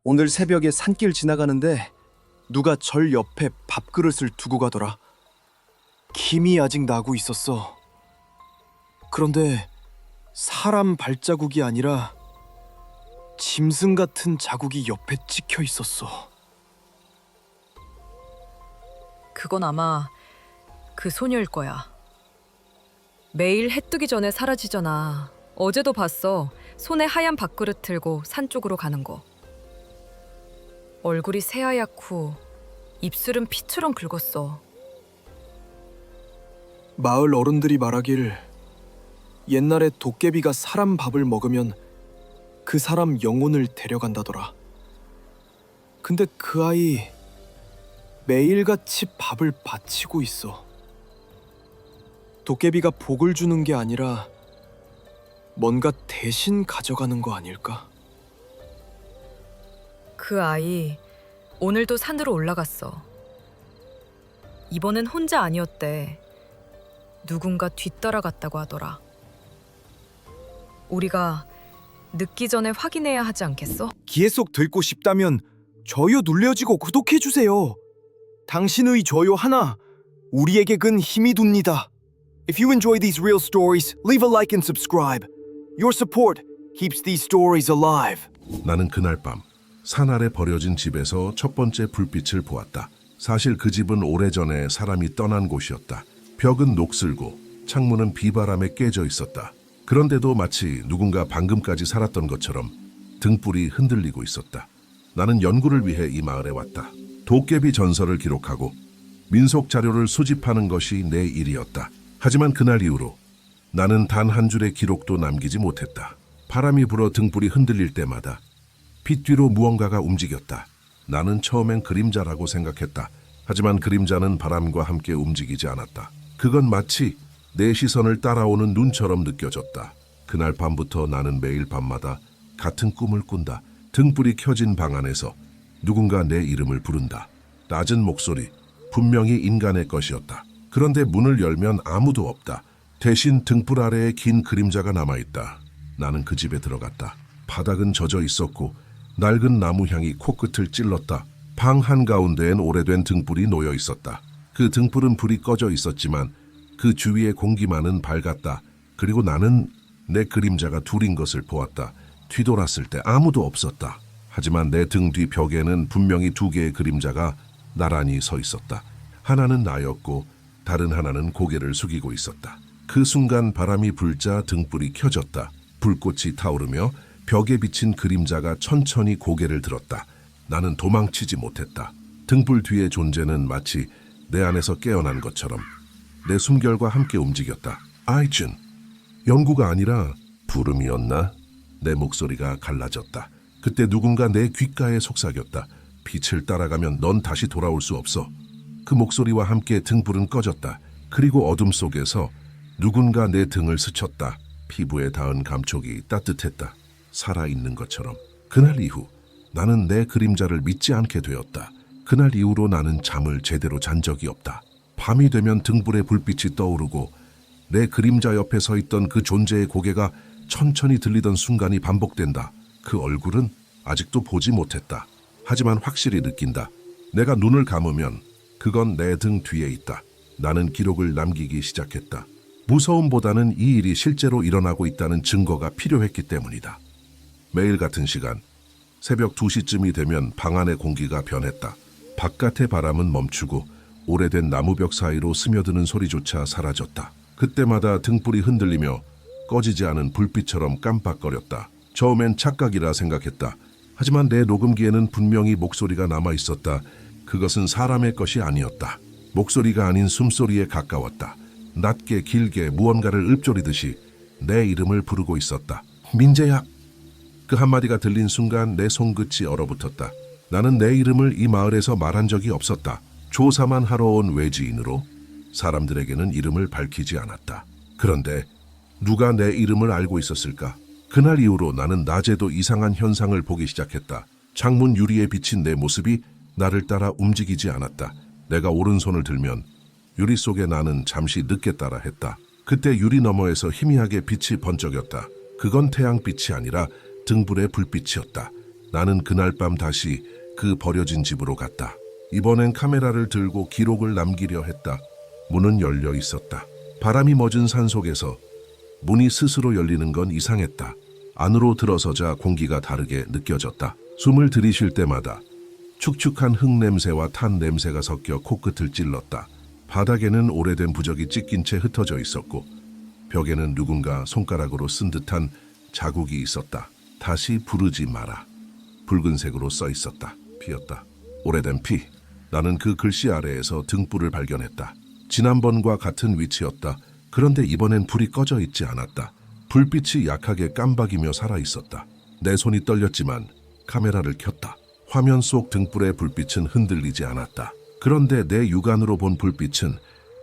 오늘 새벽에 산길 지나가는데 누가 절 옆에 밥그릇을 두고 가더라. 김이 아직 나고 있었어. 그런데 사람 발자국이 아니라 짐승 같은 자국이 옆에 찍혀 있었어. 그건 아마 그 소녀일 거야. 매일 해 뜨기 전에 사라지잖아. 어제도 봤어. 손에 하얀 밥그릇 들고 산 쪽으로 가는 거. 얼굴이 새하얗고 입술은 피처럼 긁었어. 마을 어른들이 말하길 옛날에 도깨비가 사람 밥을 먹으면 그 사람 영혼을 데려간다더라. 근데 그 아이 매일같이 밥을 바치고 있어. 도깨비가 복을 주는 게 아니라 뭔가 대신 가져가는 거 아닐까? 그 아이 오늘도 산으로 올라갔어. 이번엔 혼자 아니었대. 누군가 뒤따라갔다고 하더라. 우리가 늦기 전에 확인해야 하지 않겠어? 계속 듣고 싶다면 좋아요 눌러주고 구독해주세요. 당신의 좋아요 하나 우리에게 큰 힘이 됩니다. If you enjoy these real stories, leave a like and subscribe. Your support keeps these stories alive. 나는 그날 밤 산 아래 버려진 집에서 첫 번째 불빛을 보았다. 사실 그 집은 오래전에 사람이 떠난 곳이었다. 벽은 녹슬고 창문은 비바람에 깨져 있었다. 그런데도 마치 누군가 방금까지 살았던 것처럼 등불이 흔들리고 있었다. 나는 연구를 위해 이 마을에 왔다. 도깨비 전설을 기록하고 민속 자료를 수집하는 것이 내 일이었다. 하지만 그날 이후로 나는 단 한 줄의 기록도 남기지 못했다. 바람이 불어 등불이 흔들릴 때마다 빛 뒤로 무언가가 움직였다. 나는 처음엔 그림자라고 생각했다. 하지만 그림자는 바람과 함께 움직이지 않았다. 그건 마치 내 시선을 따라오는 눈처럼 느껴졌다. 그날 밤부터 나는 매일 밤마다 같은 꿈을 꾼다. 등불이 켜진 방 안에서 누군가 내 이름을 부른다. 낮은 목소리, 분명히 인간의 것이었다. 그런데 문을 열면 아무도 없다. 대신 등불 아래에 긴 그림자가 남아있다. 나는 그 집에 들어갔다. 바닥은 젖어 있었고 낡은 나무 향이 코끝을 찔렀다. 방 한가운데엔 오래된 등불이 놓여 있었다. 그 등불은 불이 꺼져 있었지만 그 주위의 공기만은 밝았다. 그리고 나는 내 그림자가 둘인 것을 보았다. 뒤돌았을 때 아무도 없었다. 하지만 내 등 뒤 벽에는 분명히 두 개의 그림자가 나란히 서 있었다. 하나는 나였고 다른 하나는 고개를 숙이고 있었다. 그 순간 바람이 불자 등불이 켜졌다. 불꽃이 타오르며 벽에 비친 그림자가 천천히 고개를 들었다. 나는 도망치지 못했다. 등불 뒤의 존재는 마치 내 안에서 깨어난 것처럼 내 숨결과 함께 움직였다. 아이준, 연구가 아니라 부름이었나? 내 목소리가 갈라졌다. 그때 누군가 내 귓가에 속삭였다. 빛을 따라가면 넌 다시 돌아올 수 없어. 그 목소리와 함께 등불은 꺼졌다. 그리고 어둠 속에서 누군가 내 등을 스쳤다. 피부에 닿은 감촉이 따뜻했다. 살아있는 것처럼. 그날 이후 나는 내 그림자를 믿지 않게 되었다. 그날 이후로 나는 잠을 제대로 잔 적이 없다. 밤이 되면 등불의 불빛이 떠오르고 내 그림자 옆에 서 있던 그 존재의 고개가 천천히 들리던 순간이 반복된다. 그 얼굴은 아직도 보지 못했다. 하지만 확실히 느낀다. 내가 눈을 감으면 그건 내 등 뒤에 있다. 나는 기록을 남기기 시작했다. 무서움보다는 이 일이 실제로 일어나고 있다는 증거가 필요했기 때문이다. 매일 같은 시간, 새벽 2시쯤이 되면 방 안의 공기가 변했다. 바깥의 바람은 멈추고 오래된 나무벽 사이로 스며드는 소리조차 사라졌다. 그때마다 등불이 흔들리며 꺼지지 않은 불빛처럼 깜빡거렸다. 처음엔 착각이라 생각했다. 하지만 내 녹음기에는 분명히 목소리가 남아 있었다. 그것은 사람의 것이 아니었다. 목소리가 아닌 숨소리에 가까웠다. 낮게 길게 무언가를 읊조리듯이 내 이름을 부르고 있었다. 민재야. 그 한마디가 들린 순간 내 손끝이 얼어붙었다. 나는 내 이름을 이 마을에서 말한 적이 없었다. 조사만 하러 온 외지인으로 사람들에게는 이름을 밝히지 않았다. 그런데 누가 내 이름을 알고 있었을까? 그날 이후로 나는 낮에도 이상한 현상을 보기 시작했다. 창문 유리에 비친 내 모습이 나를 따라 움직이지 않았다. 내가 오른손을 들면 유리 속에 나는 잠시 늦게 따라 했다. 그때 유리 너머에서 희미하게 빛이 번쩍였다. 그건 태양빛이 아니라 등불의 불빛이었다. 나는 그날 밤 다시 그 버려진 집으로 갔다. 이번엔 카메라를 들고 기록을 남기려 했다. 문은 열려 있었다. 바람이 멎은 산속에서 문이 스스로 열리는 건 이상했다. 안으로 들어서자 공기가 다르게 느껴졌다. 숨을 들이쉴 때마다 축축한 흙 냄새와 탄 냄새가 섞여 코끝을 찔렀다. 바닥에는 오래된 부적이 찢긴 채 흩어져 있었고 벽에는 누군가 손가락으로 쓴 듯한 자국이 있었다. 다시 부르지 마라. 붉은색으로 써 있었다. 피었다. 오래된 피. 나는 그 글씨 아래에서 등불을 발견했다. 지난번과 같은 위치였다. 그런데 이번엔 불이 꺼져 있지 않았다. 불빛이 약하게 깜박이며 살아 있었다. 내 손이 떨렸지만 카메라를 켰다. 화면 속 등불의 불빛은 흔들리지 않았다. 그런데 내 육안으로 본 불빛은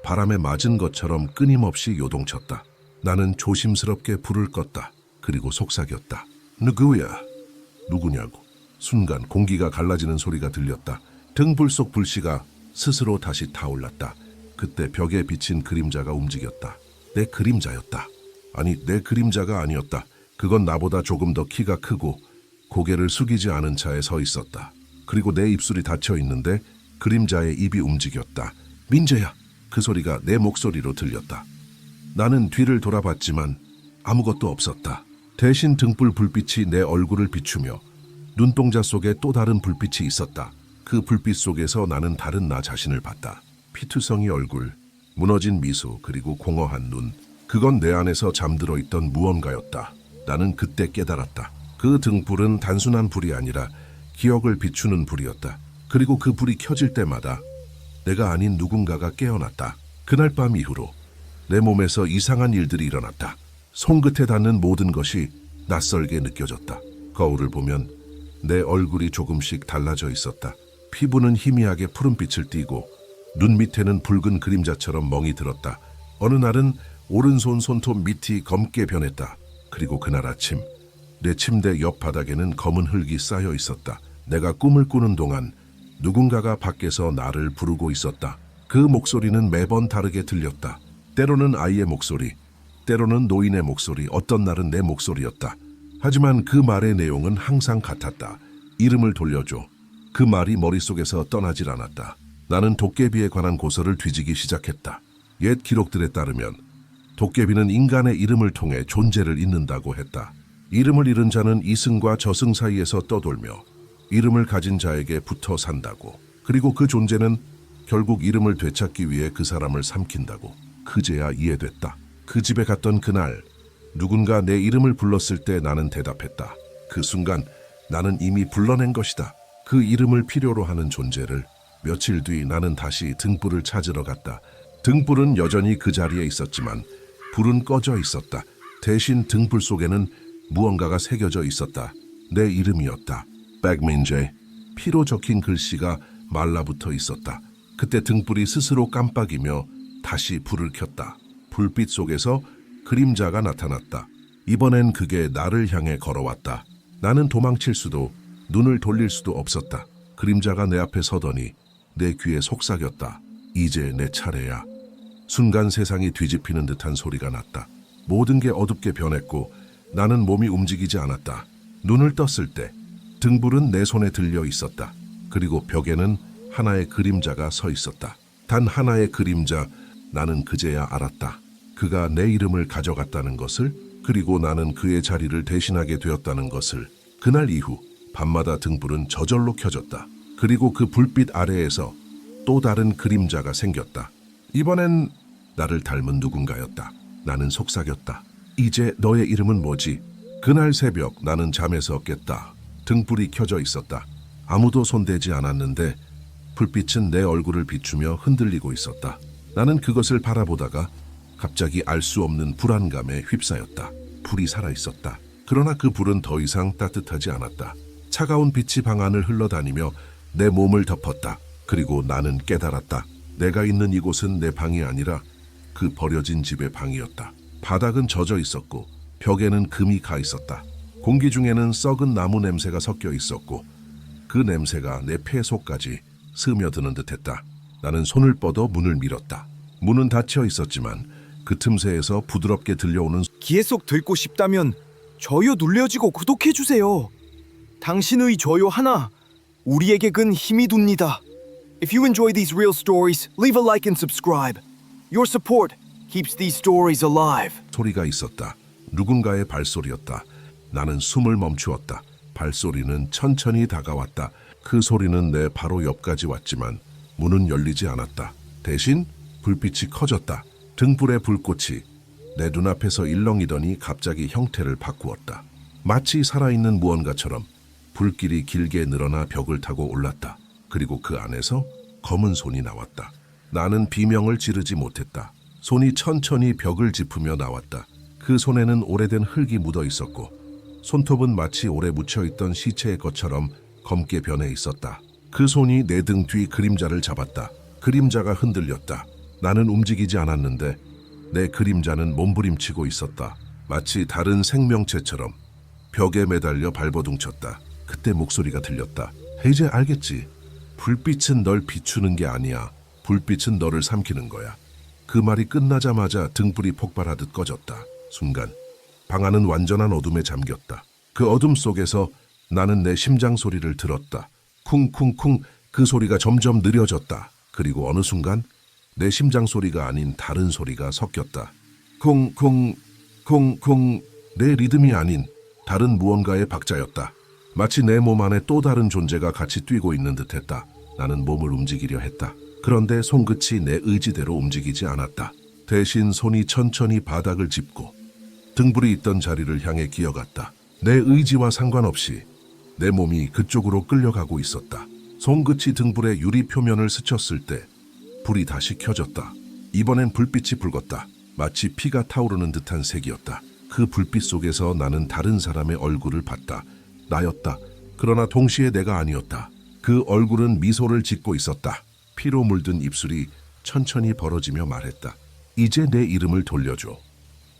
바람에 맞은 것처럼 끊임없이 요동쳤다. 나는 조심스럽게 불을 껐다. 그리고 속삭였다. 누구야? 누구냐고. 순간 공기가 갈라지는 소리가 들렸다. 등불 속 불씨가 스스로 다시 타올랐다. 그때 벽에 비친 그림자가 움직였다. 내 그림자였다. 아니, 내 그림자가 아니었다. 그건 나보다 조금 더 키가 크고 고개를 숙이지 않은 차에 서 있었다. 그리고 내 입술이 닫혀 있는데 그림자의 입이 움직였다. 민재야! 그 소리가 내 목소리로 들렸다. 나는 뒤를 돌아봤지만 아무것도 없었다. 대신 등불 불빛이 내 얼굴을 비추며 눈동자 속에 또 다른 불빛이 있었다. 그 불빛 속에서 나는 다른 나 자신을 봤다. 피투성이 얼굴, 무너진 미소, 그리고 공허한 눈. 그건 내 안에서 잠들어 있던 무언가였다. 나는 그때 깨달았다. 그 등불은 단순한 불이 아니라 기억을 비추는 불이었다. 그리고 그 불이 켜질 때마다 내가 아닌 누군가가 깨어났다. 그날 밤 이후로 내 몸에서 이상한 일들이 일어났다. 손끝에 닿는 모든 것이 낯설게 느껴졌다. 거울을 보면 내 얼굴이 조금씩 달라져 있었다. 피부는 희미하게 푸른빛을 띠고 눈 밑에는 붉은 그림자처럼 멍이 들었다. 어느 날은 오른손 손톱 밑이 검게 변했다. 그리고 그날 아침 내 침대 옆 바닥에는 검은 흙이 쌓여 있었다. 내가 꿈을 꾸는 동안 누군가가 밖에서 나를 부르고 있었다. 그 목소리는 매번 다르게 들렸다. 때로는 아이의 목소리, 때로는 노인의 목소리, 어떤 날은 내 목소리였다. 하지만 그 말의 내용은 항상 같았다. 이름을 돌려줘. 그 말이 머릿속에서 떠나질 않았다. 나는 도깨비에 관한 고서를 뒤지기 시작했다. 옛 기록들에 따르면 도깨비는 인간의 이름을 통해 존재를 잇는다고 했다. 이름을 잃은 자는 이승과 저승 사이에서 떠돌며 이름을 가진 자에게 붙어 산다고. 그리고 그 존재는 결국 이름을 되찾기 위해 그 사람을 삼킨다고. 그제야 이해됐다. 그 집에 갔던 그날 누군가 내 이름을 불렀을 때 나는 대답했다. 그 순간 나는 이미 불러낸 것이다. 그 이름을 필요로 하는 존재를. 며칠 뒤 나는 다시 등불을 찾으러 갔다. 등불은 여전히 그 자리에 있었지만 불은 꺼져 있었다. 대신 등불 속에는 무언가가 새겨져 있었다. 내 이름이었다. 백민재. 피로 적힌 글씨가 말라붙어 있었다. 그때 등불이 스스로 깜빡이며 다시 불을 켰다. 불빛 속에서 그림자가 나타났다. 이번엔 그게 나를 향해 걸어왔다. 나는 도망칠 수도 눈을 돌릴 수도 없었다. 그림자가 내 앞에 서더니 내 귀에 속삭였다. 이제 내 차례야. 순간 세상이 뒤집히는 듯한 소리가 났다. 모든 게 어둡게 변했고 나는 몸이 움직이지 않았다. 눈을 떴을 때 등불은 내 손에 들려 있었다. 그리고 벽에는 하나의 그림자가 서 있었다. 단 하나의 그림자. 나는 그제야 알았다. 그가 내 이름을 가져갔다는 것을, 그리고 나는 그의 자리를 대신하게 되었다는 것을. 그날 이후 밤마다 등불은 저절로 켜졌다. 그리고 그 불빛 아래에서 또 다른 그림자가 생겼다. 이번엔 나를 닮은 누군가였다. 나는 속삭였다. 이제 너의 이름은 뭐지? 그날 새벽 나는 잠에서 깼다. 등불이 켜져 있었다. 아무도 손대지 않았는데 불빛은 내 얼굴을 비추며 흔들리고 있었다. 나는 그것을 바라보다가 갑자기 알 수 없는 불안감에 휩싸였다. 불이 살아있었다. 그러나 그 불은 더 이상 따뜻하지 않았다. 차가운 빛이 방 안을 흘러다니며 내 몸을 덮었다. 그리고 나는 깨달았다. 내가 있는 이곳은 내 방이 아니라 그 버려진 집의 방이었다. 바닥은 젖어 있었고 벽에는 금이 가 있었다. 공기 중에는 썩은 나무 냄새가 섞여 있었고 그 냄새가 내 폐 속까지 스며드는 듯했다. 나는 손을 뻗어 문을 밀었다. 문은 닫혀 있었지만 그 틈새에서 부드럽게 들려오는 계속 듣고 싶다면 좋아요 눌러주고 구독해주세요. 당신의 좋아요 하나 우리에게 큰 힘이 됩니다. If you enjoy these real stories, leave a like and subscribe. Your support keeps these stories alive. 소리가 있었다. 누군가의 발소리였다. 나는 숨을 멈추었다. 발소리는 천천히 다가왔다. 그 소리는 내 바로 옆까지 왔지만 문은 열리지 않았다. 대신 불빛이 커졌다. 등불의 불꽃이 내 눈앞에서 일렁이더니 갑자기 형태를 바꾸었다. 마치 살아있는 무언가처럼 불길이 길게 늘어나 벽을 타고 올랐다. 그리고 그 안에서 검은 손이 나왔다. 나는 비명을 지르지 못했다. 손이 천천히 벽을 짚으며 나왔다. 그 손에는 오래된 흙이 묻어 있었고 손톱은 마치 오래 묻혀있던 시체의 것처럼 검게 변해 있었다. 그 손이 내 등 뒤 그림자를 잡았다. 그림자가 흔들렸다. 나는 움직이지 않았는데 내 그림자는 몸부림치고 있었다. 마치 다른 생명체처럼 벽에 매달려 발버둥쳤다. 그때 목소리가 들렸다. 이제 알겠지? 불빛은 널 비추는 게 아니야. 불빛은 너를 삼키는 거야. 그 말이 끝나자마자 등불이 폭발하듯 꺼졌다. 순간 방 안은 완전한 어둠에 잠겼다. 그 어둠 속에서 나는 내 심장 소리를 들었다. 쿵쿵쿵. 그 소리가 점점 느려졌다. 그리고 어느 순간 내 심장 소리가 아닌 다른 소리가 섞였다. 쿵쿵 쿵쿵. 내 리듬이 아닌 다른 무언가의 박자였다. 마치 내 몸 안에 또 다른 존재가 같이 뛰고 있는 듯했다. 나는 몸을 움직이려 했다. 그런데 손끝이 내 의지대로 움직이지 않았다. 대신 손이 천천히 바닥을 짚고 등불이 있던 자리를 향해 기어갔다. 내 의지와 상관없이 내 몸이 그쪽으로 끌려가고 있었다. 손끝이 등불의 유리 표면을 스쳤을 때 불이 다시 켜졌다. 이번엔 불빛이 붉었다. 마치 피가 타오르는 듯한 색이었다. 그 불빛 속에서 나는 다른 사람의 얼굴을 봤다. 나였다. 그러나 동시에 내가 아니었다. 그 얼굴은 미소를 짓고 있었다. 피로 물든 입술이 천천히 벌어지며 말했다. 이제 내 이름을 돌려줘.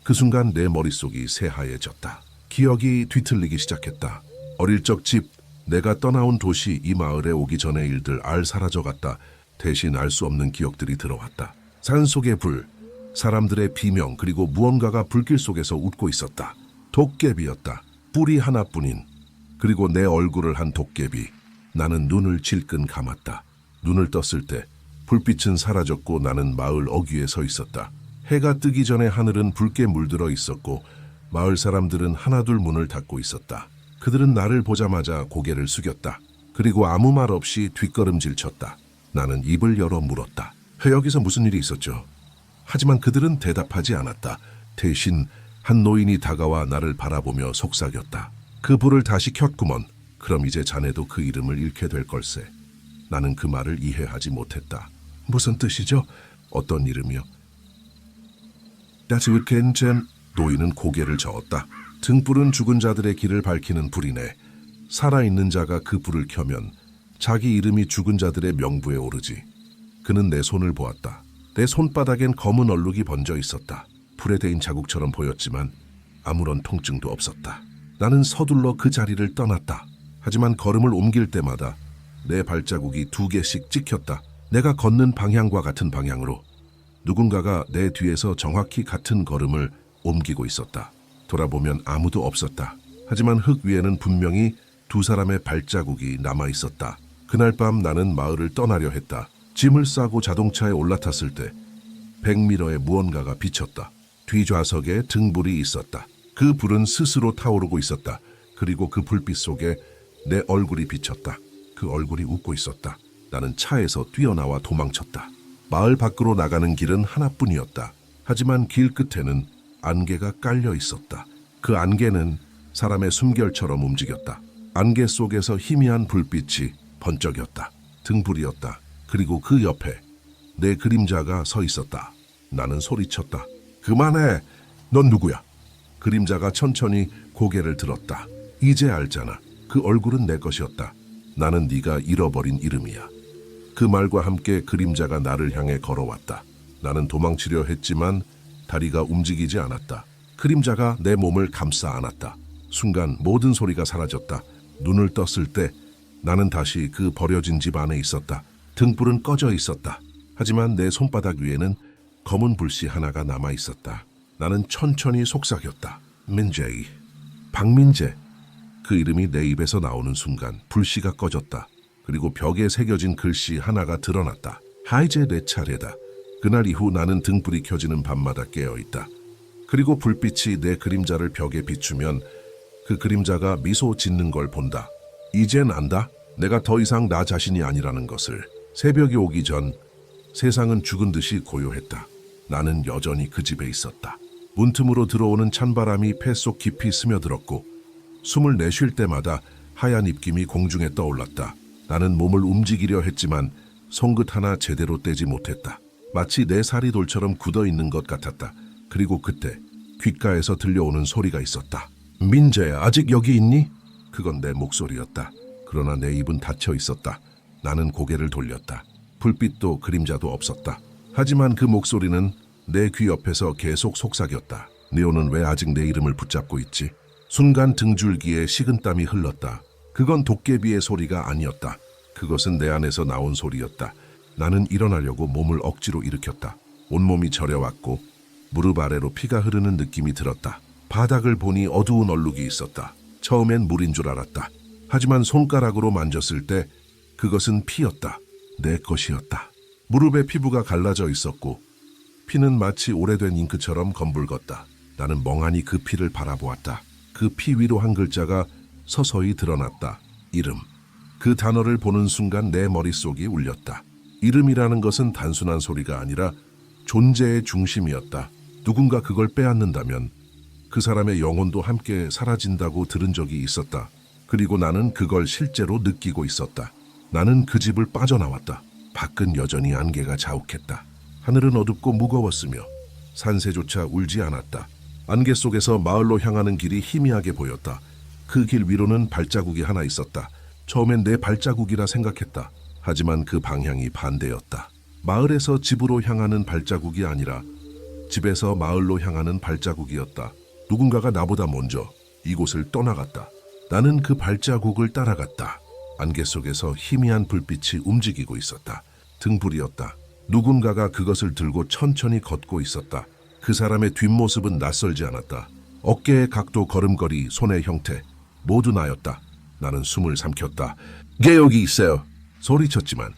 그 순간 내 머릿속이 새하얘졌다. 기억이 뒤틀리기 시작했다. 어릴 적 집, 내가 떠나온 도시, 이 마을에 오기 전의 일들 알 사라져갔다. 대신 알 수 없는 기억들이 들어왔다. 산속의 불, 사람들의 비명, 그리고 무언가가 불길 속에서 웃고 있었다. 도깨비였다. 뿔이 하나뿐인. 그리고 내 얼굴을 한 도깨비. 나는 눈을 질끈 감았다. 눈을 떴을 때 불빛은 사라졌고 나는 마을 어귀에 서 있었다. 해가 뜨기 전에 하늘은 붉게 물들어 있었고 마을 사람들은 하나둘 문을 닫고 있었다. 그들은 나를 보자마자 고개를 숙였다. 그리고 아무 말 없이 뒷걸음질 쳤다. 나는 입을 열어 물었다. 여기서 무슨 일이 있었죠? 하지만 그들은 대답하지 않았다. 대신 한 노인이 다가와 나를 바라보며 속삭였다. 그 불을 다시 켰구먼. 그럼 이제 자네도 그 이름을 잃게 될 걸세. 나는 그 말을 이해하지 못했다. 무슨 뜻이죠? 어떤 이름이요? That's what can jam. 노인은 고개를 저었다. 등불은 죽은 자들의 길을 밝히는 불이네. 살아있는 자가 그 불을 켜면 자기 이름이 죽은 자들의 명부에 오르지. 그는 내 손을 보았다. 내 손바닥엔 검은 얼룩이 번져 있었다. 불에 대인 자국처럼 보였지만 아무런 통증도 없었다. 나는 서둘러 그 자리를 떠났다. 하지만 걸음을 옮길 때마다 내 발자국이 2개씩 찍혔다. 내가 걷는 방향과 같은 방향으로. 누군가가 내 뒤에서 정확히 같은 걸음을 옮기고 있었다. 돌아보면 아무도 없었다. 하지만 흙 위에는 분명히 2 사람의 발자국이 남아 있었다. 그날 밤 나는 마을을 떠나려 했다. 짐을 싸고 자동차에 올라탔을 때 백미러에 무언가가 비쳤다. 뒤좌석에 등불이 있었다. 그 불은 스스로 타오르고 있었다. 그리고 그 불빛 속에 내 얼굴이 비쳤다. 그 얼굴이 웃고 있었다. 나는 차에서 뛰어나와 도망쳤다. 마을 밖으로 나가는 길은 하나뿐이었다. 하지만 길 끝에는 안개가 깔려 있었다. 그 안개는 사람의 숨결처럼 움직였다. 안개 속에서 희미한 불빛이 번쩍였다. 등불이었다. 그리고 그 옆에 내 그림자가 서 있었다. 나는 소리쳤다. 그만해! 넌 누구야? 그림자가 천천히 고개를 들었다. 이제 알잖아. 그 얼굴은 내 것이었다. 나는 네가 잃어버린 이름이야. 그 말과 함께 그림자가 나를 향해 걸어왔다. 나는 도망치려 했지만 다리가 움직이지 않았다. 그림자가 내 몸을 감싸 안았다. 순간 모든 소리가 사라졌다. 눈을 떴을 때 나는 다시 그 버려진 집 안에 있었다. 등불은 꺼져 있었다. 하지만 내 손바닥 위에는 검은 불씨 하나가 남아 있었다. 나는 천천히 속삭였다. 민재이. 박민재. 그 이름이 내 입에서 나오는 순간 불씨가 꺼졌다. 그리고 벽에 새겨진 글씨 하나가 드러났다. 이제 내 차례다. 그날 이후 나는 등불이 켜지는 밤마다 깨어있다. 그리고 불빛이 내 그림자를 벽에 비추면 그 그림자가 미소 짓는 걸 본다. 이젠 안다. 내가 더 이상 나 자신이 아니라는 것을. 새벽이 오기 전 세상은 죽은 듯이 고요했다. 나는 여전히 그 집에 있었다. 문틈으로 들어오는 찬바람이 폐 속 깊이 스며들었고 숨을 내쉴 때마다 하얀 입김이 공중에 떠올랐다. 나는 몸을 움직이려 했지만 손끝 하나 제대로 떼지 못했다. 마치 내 살이 돌처럼 굳어있는 것 같았다. 그리고 그때 귓가에서 들려오는 소리가 있었다. 민재야, 아직 여기 있니? 그건 내 목소리였다. 그러나 내 입은 닫혀 있었다. 나는 고개를 돌렸다. 불빛도 그림자도 없었다. 하지만 그 목소리는 내 귀 옆에서 계속 속삭였다. 네오는 왜 아직 내 이름을 붙잡고 있지? 순간 등줄기에 식은땀이 흘렀다. 그건 도깨비의 소리가 아니었다. 그것은 내 안에서 나온 소리였다. 나는 일어나려고 몸을 억지로 일으켰다. 온몸이 저려왔고 무릎 아래로 피가 흐르는 느낌이 들었다. 바닥을 보니 어두운 얼룩이 있었다. 처음엔 물인 줄 알았다. 하지만 손가락으로 만졌을 때 그것은 피였다. 내 것이었다. 무릎에 피부가 갈라져 있었고 피는 마치 오래된 잉크처럼 검붉었다. 나는 멍하니 그 피를 바라보았다. 그 피 위로 한 글자가 서서히 드러났다. 이름. 그 단어를 보는 순간 내 머릿속이 울렸다. 이름이라는 것은 단순한 소리가 아니라 존재의 중심이었다. 누군가 그걸 빼앗는다면 그 사람의 영혼도 함께 사라진다고 들은 적이 있었다. 그리고 나는 그걸 실제로 느끼고 있었다. 나는 그 집을 빠져나왔다. 밖은 여전히 안개가 자욱했다. 하늘은 어둡고 무거웠으며 산새조차 울지 않았다. 안개 속에서 마을로 향하는 길이 희미하게 보였다. 그 길 위로는 발자국이 하나 있었다. 처음엔 내 발자국이라 생각했다. 하지만 그 방향이 반대였다. 마을에서 집으로 향하는 발자국이 아니라 집에서 마을로 향하는 발자국이었다. 누군가가 나보다 먼저 이곳을 떠나갔다. 나는 그 발자국을 따라갔다. 안개 속에서 희미한 불빛이 움직이고 있었다. 등불이었다. 누군가가 그것을 들고 천천히 걷고 있었다. 그 사람의 뒷모습은 낯설지 않았다. 어깨의 각도, 걸음걸이, 손의 형태 모두 나였다. 나는 숨을 삼켰다. 걔 여기 있어요. 소리쳤지만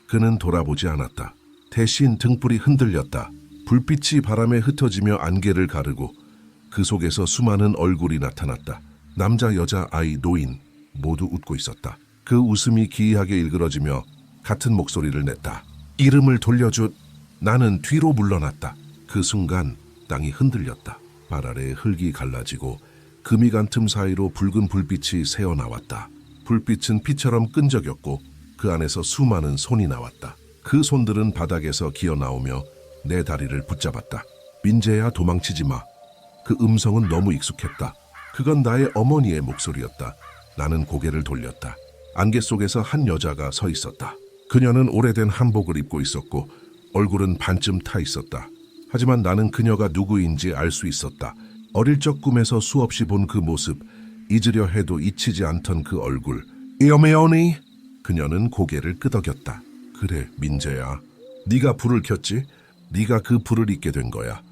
그는 돌아보지 않았다. 대신 등불이 흔들렸다. 불빛이 바람에 흩어지며 안개를 가르고 그 속에서 수많은 얼굴이 나타났다. 남자, 여자, 아이, 노인 모두 웃고 있었다. 그 웃음이 기이하게 일그러지며 같은 목소리를 냈다. 이름을 돌려줘. 나는 뒤로 물러났다. 그 순간 땅이 흔들렸다. 발 아래에 흙이 갈라지고 금이 간 틈 사이로 붉은 불빛이 새어나왔다. 불빛은 피처럼 끈적였고 그 안에서 수많은 손이 나왔다. 그 손들은 바닥에서 기어나오며 내 다리를 붙잡았다. 민재야, 도망치지 마. 그 음성은 너무 익숙했다. 그건 나의 어머니의 목소리였다. 나는 고개를 돌렸다. 안개 속에서 한 여자가 서 있었다. 그녀는 오래된 한복을 입고 있었고 얼굴은 반쯤 타 있었다. 하지만 나는 그녀가 누구인지 알 수 있었다. 어릴 적 꿈에서 수없이 본 그 모습, 잊으려 해도 잊히지 않던 그 얼굴. 이어메오니? 그녀는 고개를 끄덕였다. 그래, 민재야. 네가 불을 켰지? 네가 그 불을 잊게 된 거야.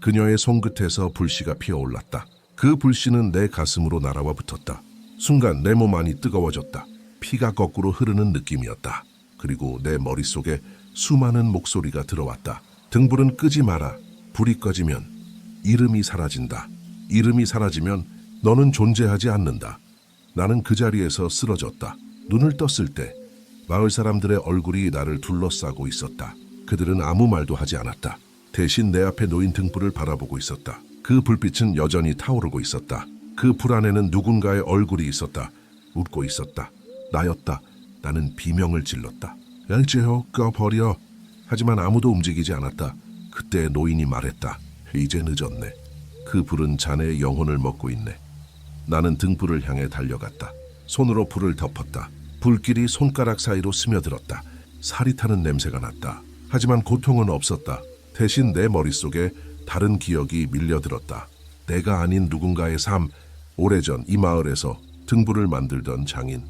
그녀의 손끝에서 불씨가 피어올랐다. 그 불씨는 내 가슴으로 날아와 붙었다. 순간 내 몸 안이 뜨거워졌다. 피가 거꾸로 흐르는 느낌이었다. 그리고 내 머릿속에 수많은 목소리가 들어왔다. 등불은 끄지 마라. 불이 꺼지면 이름이 사라진다. 이름이 사라지면 너는 존재하지 않는다. 나는 그 자리에서 쓰러졌다. 눈을 떴을 때 마을 사람들의 얼굴이 나를 둘러싸고 있었다. 그들은 아무 말도 하지 않았다. 대신 내 앞에 놓인 등불을 바라보고 있었다. 그 불빛은 여전히 타오르고 있었다. 그 불 안에는 누군가의 얼굴이 있었다. 웃고 있었다. 나였다. 나는 비명을 질렀다. 엘제호, 꺼버려. 하지만 아무도 움직이지 않았다. 그때 노인이 말했다. 이제 늦었네. 그 불은 자네의 영혼을 먹고 있네. 나는 등불을 향해 달려갔다. 손으로 불을 덮었다. 불길이 손가락 사이로 스며들었다. 살이 타는 냄새가 났다. 하지만 고통은 없었다. 대신 내 머릿속에 다른 기억이 밀려들었다. 내가 아닌 누군가의 삶, 오래전 이 마을에서 등불을 만들던 장인.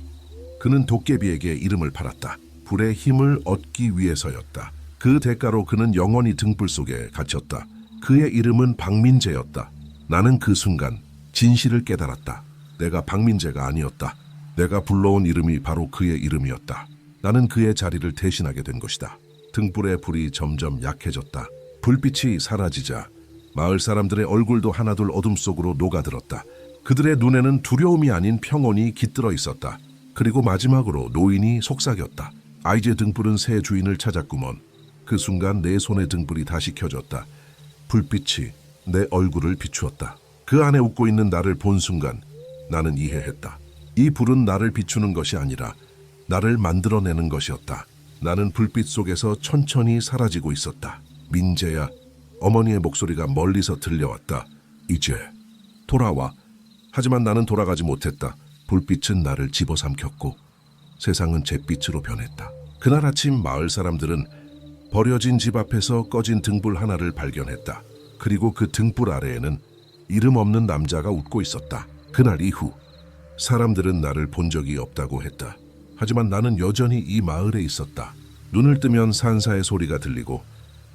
그는 도깨비에게 이름을 팔았다. 불의 힘을 얻기 위해서였다. 그 대가로 그는 영원히 등불 속에 갇혔다. 그의 이름은 박민재였다. 나는 그 순간 진실을 깨달았다. 내가 박민재가 아니었다. 내가 불러온 이름이 바로 그의 이름이었다. 나는 그의 자리를 대신하게 된 것이다. 등불의 불이 점점 약해졌다. 불빛이 사라지자 마을 사람들의 얼굴도 하나둘 어둠 속으로 녹아들었다. 그들의 눈에는 두려움이 아닌 평온이 깃들어 있었다. 그리고 마지막으로 노인이 속삭였다. 아, 이제 등불은 새 주인을 찾았구먼. 그 순간 내 손의 등불이 다시 켜졌다. 불빛이 내 얼굴을 비추었다. 그 안에 웃고 있는 나를 본 순간 나는 이해했다. 이 불은 나를 비추는 것이 아니라 나를 만들어내는 것이었다. 나는 불빛 속에서 천천히 사라지고 있었다. 민재야, 어머니의 목소리가 멀리서 들려왔다. 이제 돌아와. 하지만 나는 돌아가지 못했다. 불빛은 나를 집어삼켰고 세상은 잿빛으로 변했다. 그날 아침 마을 사람들은 버려진 집 앞에서 꺼진 등불 하나를 발견했다. 그리고 그 등불 아래에는 이름 없는 남자가 웃고 있었다. 그날 이후 사람들은 나를 본 적이 없다고 했다. 하지만 나는 여전히 이 마을에 있었다. 눈을 뜨면 산사의 소리가 들리고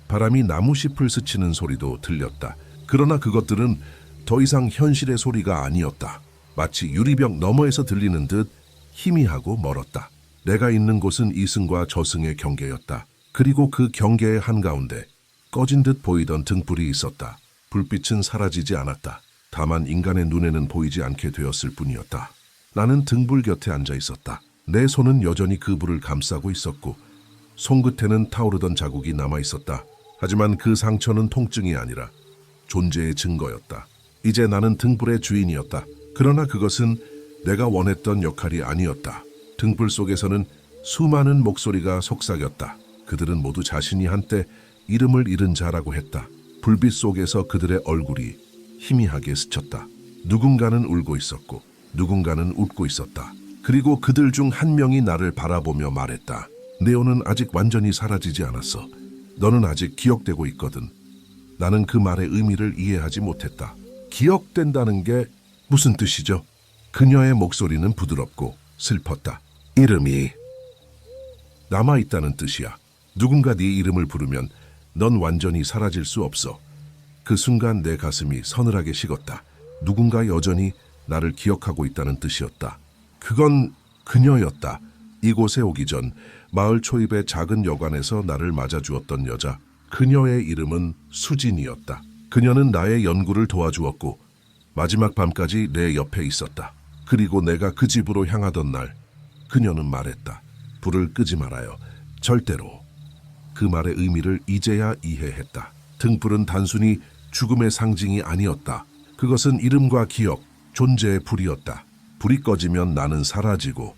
바람이 나무잎을 스치는 소리도 들렸다. 그러나 그것들은 더 이상 현실의 소리가 아니었다. 마치 유리벽 너머에서 들리는 듯 희미하고 멀었다. 내가 있는 곳은 이승과 저승의 경계였다. 그리고 그 경계의 한가운데 꺼진 듯 보이던 등불이 있었다. 불빛은 사라지지 않았다. 다만 인간의 눈에는 보이지 않게 되었을 뿐이었다. 나는 등불 곁에 앉아 있었다. 내 손은 여전히 그 불을 감싸고 있었고 손끝에는 타오르던 자국이 남아 있었다. 하지만 그 상처는 통증이 아니라 존재의 증거였다. 이제 나는 등불의 주인이었다. 그러나 그것은 내가 원했던 역할이 아니었다. 등불 속에서는 수많은 목소리가 속삭였다. 그들은 모두 자신이 한때 이름을 잃은 자라고 했다. 불빛 속에서 그들의 얼굴이 희미하게 스쳤다. 누군가는 울고 있었고 누군가는 웃고 있었다. 그리고 그들 중 한 명이 나를 바라보며 말했다. 네오는 아직 완전히 사라지지 않았어. 너는 아직 기억되고 있거든. 나는 그 말의 의미를 이해하지 못했다. 기억된다는 게 무슨 뜻이죠? 그녀의 목소리는 부드럽고 슬펐다. 이름이 남아있다는 뜻이야. 누군가 네 이름을 부르면 넌 완전히 사라질 수 없어. 그 순간 내 가슴이 서늘하게 식었다. 누군가 여전히 나를 기억하고 있다는 뜻이었다. 그건 그녀였다. 이곳에 오기 전 마을 초입의 작은 여관에서 나를 맞아주었던 여자. 그녀의 이름은 수진이었다. 그녀는 나의 연구를 도와주었고 마지막 밤까지 내 옆에 있었다. 그리고 내가 그 집으로 향하던 날 그녀는 말했다. 불을 끄지 말아요. 절대로. 그 말의 의미를 이제야 이해했다. 등불은 단순히 죽음의 상징이 아니었다. 그것은 이름과 기억, 존재의 불이었다. 불이 꺼지면 나는 사라지고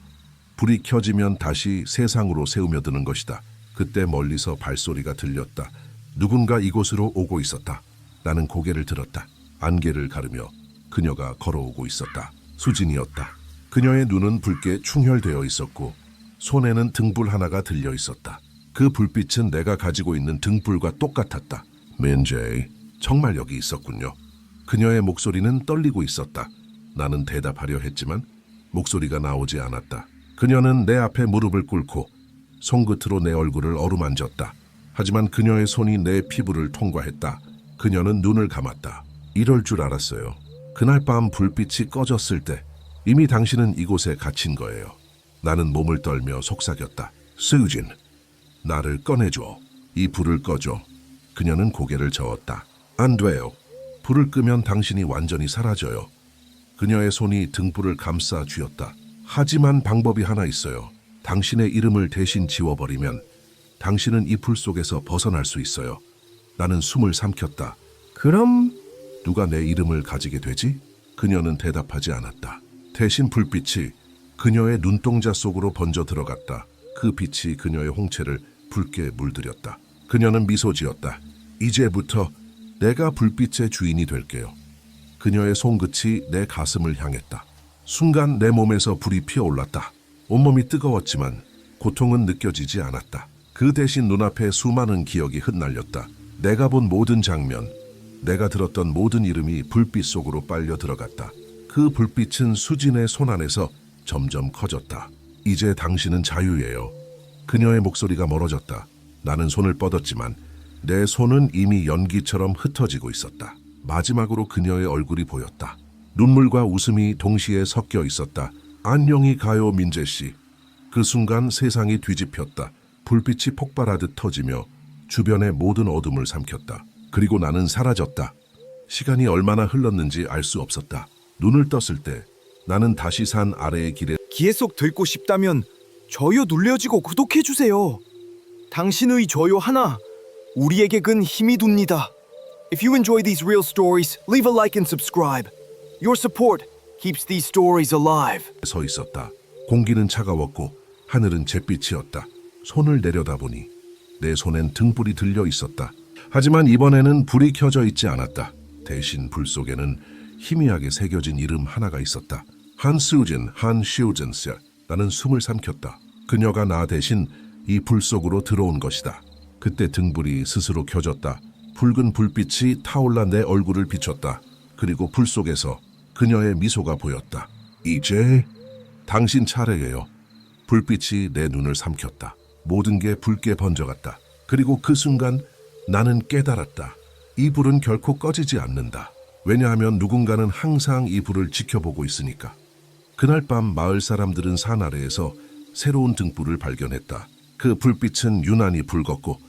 불이 켜지면 다시 세상으로 새우며드는 것이다. 그때 멀리서 발소리가 들렸다. 누군가 이곳으로 오고 있었다. 나는 고개를 들었다. 안개를 가르며 그녀가 걸어오고 있었다. 수진이었다. 그녀의 눈은 붉게 충혈되어 있었고 손에는 등불 하나가 들려 있었다. 그 불빛은 내가 가지고 있는 등불과 똑같았다. 민재, 정말 여기 있었군요. 그녀의 목소리는 떨리고 있었다. 나는 대답하려 했지만 목소리가 나오지 않았다. 그녀는 내 앞에 무릎을 꿇고 손끝으로 내 얼굴을 어루만졌다. 하지만 그녀의 손이 내 피부를 통과했다. 그녀는 눈을 감았다. 이럴 줄 알았어요. 그날 밤 불빛이 꺼졌을 때 이미 당신은 이곳에 갇힌 거예요. 나는 몸을 떨며 속삭였다. 수진, 나를 꺼내줘. 이 불을 꺼줘. 그녀는 고개를 저었다. 안 돼요. 불을 끄면 당신이 완전히 사라져요. 그녀의 손이 등불을 감싸 쥐었다. 하지만 방법이 하나 있어요. 당신의 이름을 대신 지워버리면 당신은 이 불 속에서 벗어날 수 있어요. 나는 숨을 삼켰다. 그럼 누가 내 이름을 가지게 되지? 그녀는 대답하지 않았다. 대신 불빛이 그녀의 눈동자 속으로 번져 들어갔다. 그 빛이 그녀의 홍채를 붉게 물들였다. 그녀는 미소 지었다. 이제부터 내가 불빛의 주인이 될게요. 그녀의 손끝이 내 가슴을 향했다. 순간 내 몸에서 불이 피어올랐다. 온몸이 뜨거웠지만 고통은 느껴지지 않았다. 그 대신 눈앞에 수많은 기억이 흩날렸다. 내가 본 모든 장면, 내가 들었던 모든 이름이 불빛 속으로 빨려 들어갔다. 그 불빛은 수진의 손 안에서 점점 커졌다. 이제 당신은 자유예요. 그녀의 목소리가 멀어졌다. 나는 손을 뻗었지만 내 손은 이미 연기처럼 흩어지고 있었다. 마지막으로 그녀의 얼굴이 보였다. 눈물과 웃음이 동시에 섞여 있었다. 안녕히 가요, 민재 씨. 그 순간 세상이 뒤집혔다. 불빛이 폭발하듯 터지며 주변의 모든 어둠을 삼켰다. 그리고 나는 사라졌다. 시간이 얼마나 흘렀는지 알 수 없었다. 눈을 떴을 때 나는 다시 산 아래의 길에 계속 듣고 싶다면 좋아요 눌러주고 구독해주세요. 당신의 좋아요 하나 우리에게 큰 힘이 됩니다. If you enjoy these real stories, leave a like and subscribe. Your support keeps these stories alive. 서 있었다. 공기는 차가웠고 하늘은 잿빛이었다. 손을 내려다보니 내 손엔 등불이 들려 있었다. 하지만 이번에는 불이 켜져 있지 않았다. 대신 불 속에는 희미하게 새겨진 이름 하나가 있었다. 한수진, 한슈진스. 나는 숨을 삼켰다. 그녀가 나 대신 이 불 속으로 들어온 것이다. 그때 등불이 스스로 켜졌다. 붉은 불빛이 타올라 내 얼굴을 비췄다. 그리고 불 속에서 그녀의 미소가 보였다. 이제 당신 차례예요. 불빛이 내 눈을 삼켰다. 모든 게 붉게 번져갔다. 그리고 그 순간 나는 깨달았다. 이 불은 결코 꺼지지 않는다. 왜냐하면 누군가는 항상 이 불을 지켜보고 있으니까. 그날 밤 마을 사람들은 산 아래에서 새로운 등불을 발견했다. 그 불빛은 유난히 붉었고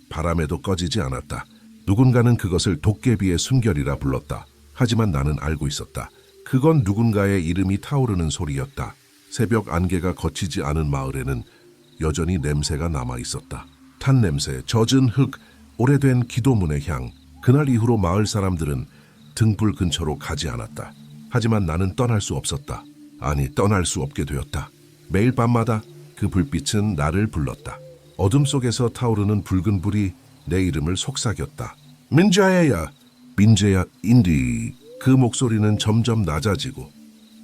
바람에도 꺼지지 않았다. 누군가는 그것을 도깨비의 숨결이라 불렀다. 하지만 나는 알고 있었다. 그건 누군가의 이름이 타오르는 소리였다. 새벽 안개가 거치지 않은 마을에는 여전히 냄새가 남아 있었다. 탄 냄새, 젖은 흙, 오래된 기도문의 향. 그날 이후로 마을 사람들은 등불 근처로 가지 않았다. 하지만 나는 떠날 수 없었다. 아니, 떠날 수 없게 되었다. 매일 밤마다 그 불빛은 나를 불렀다. 어둠 속에서 타오르는 붉은 불이 내 이름을 속삭였다. 민재야, 민재야, 인디. 그 목소리는 점점 낮아지고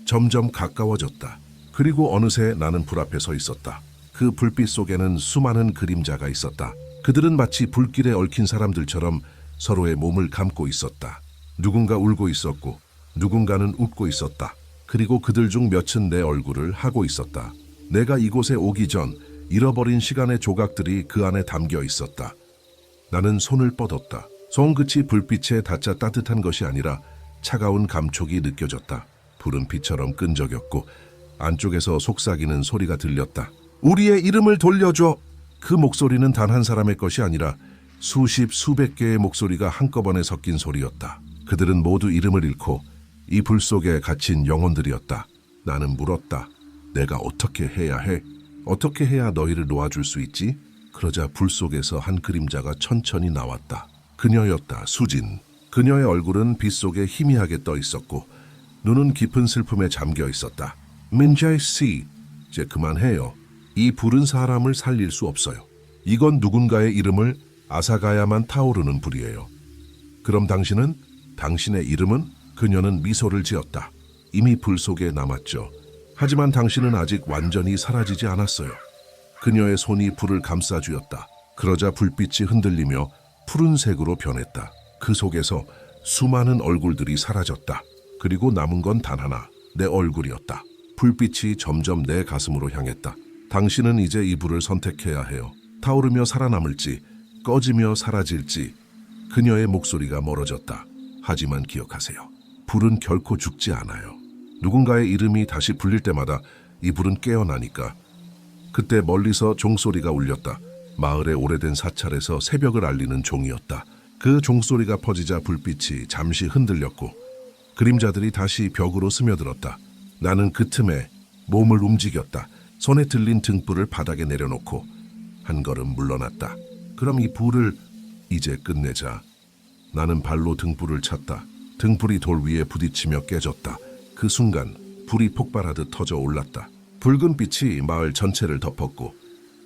점점 가까워졌다. 그리고 어느새 나는 불 앞에 서 있었다. 그 불빛 속에는 수많은 그림자가 있었다. 그들은 마치 불길에 얽힌 사람들처럼 서로의 몸을 감고 있었다. 누군가 울고 있었고 누군가는 웃고 있었다. 그리고 그들 중 몇은 내 얼굴을 하고 있었다. 내가 이곳에 오기 전 잃어버린 시간의 조각들이 그 안에 담겨 있었다. 나는 손을 뻗었다. 손끝이 불빛에 닿자 따뜻한 것이 아니라 차가운 감촉이 느껴졌다. 불은 피처럼 끈적였고 안쪽에서 속삭이는 소리가 들렸다. 우리의 이름을 돌려줘. 그 목소리는 단 한 사람의 것이 아니라 수십, 수백 개의 목소리가 한꺼번에 섞인 소리였다. 그들은 모두 이름을 잃고 이 불 속에 갇힌 영혼들이었다. 나는 물었다. 내가 어떻게 해야 해? 어떻게 해야 너희를 놓아줄 수 있지? 그러자 불 속에서 한 그림자가 천천히 나왔다. 그녀였다. 수진. 그녀의 얼굴은 빛 속에 희미하게 떠 있었고 눈은 깊은 슬픔에 잠겨 있었다. 민재 씨, 이제 그만해요. 이 불은 사람을 살릴 수 없어요. 이건 누군가의 이름을 앗아가야만 타오르는 불이에요. 그럼 당신은? 당신의 이름은? 그녀는 미소를 지었다. 이미 불 속에 남았죠. 하지만 당신은 아직 완전히 사라지지 않았어요. 그녀의 손이 불을 감싸주었다. 그러자 불빛이 흔들리며 푸른색으로 변했다. 그 속에서 수많은 얼굴들이 사라졌다. 그리고 남은 건 단 하나, 내 얼굴이었다. 불빛이 점점 내 가슴으로 향했다. 당신은 이제 이 불을 선택해야 해요. 타오르며 살아남을지, 꺼지며 사라질지. 그녀의 목소리가 멀어졌다. 하지만 기억하세요. 불은 결코 죽지 않아요. 누군가의 이름이 다시 불릴 때마다 이 불은 깨어나니까. 그때 멀리서 종소리가 울렸다. 마을의 오래된 사찰에서 새벽을 알리는 종이었다. 그 종소리가 퍼지자 불빛이 잠시 흔들렸고 그림자들이 다시 벽으로 스며들었다. 나는 그 틈에 몸을 움직였다. 손에 들린 등불을 바닥에 내려놓고 한 걸음 물러났다. 그럼 이 불을 이제 끝내자. 나는 발로 등불을 찼다. 등불이 돌 위에 부딪히며 깨졌다. 그 순간 불이 폭발하듯 터져 올랐다. 붉은 빛이 마을 전체를 덮었고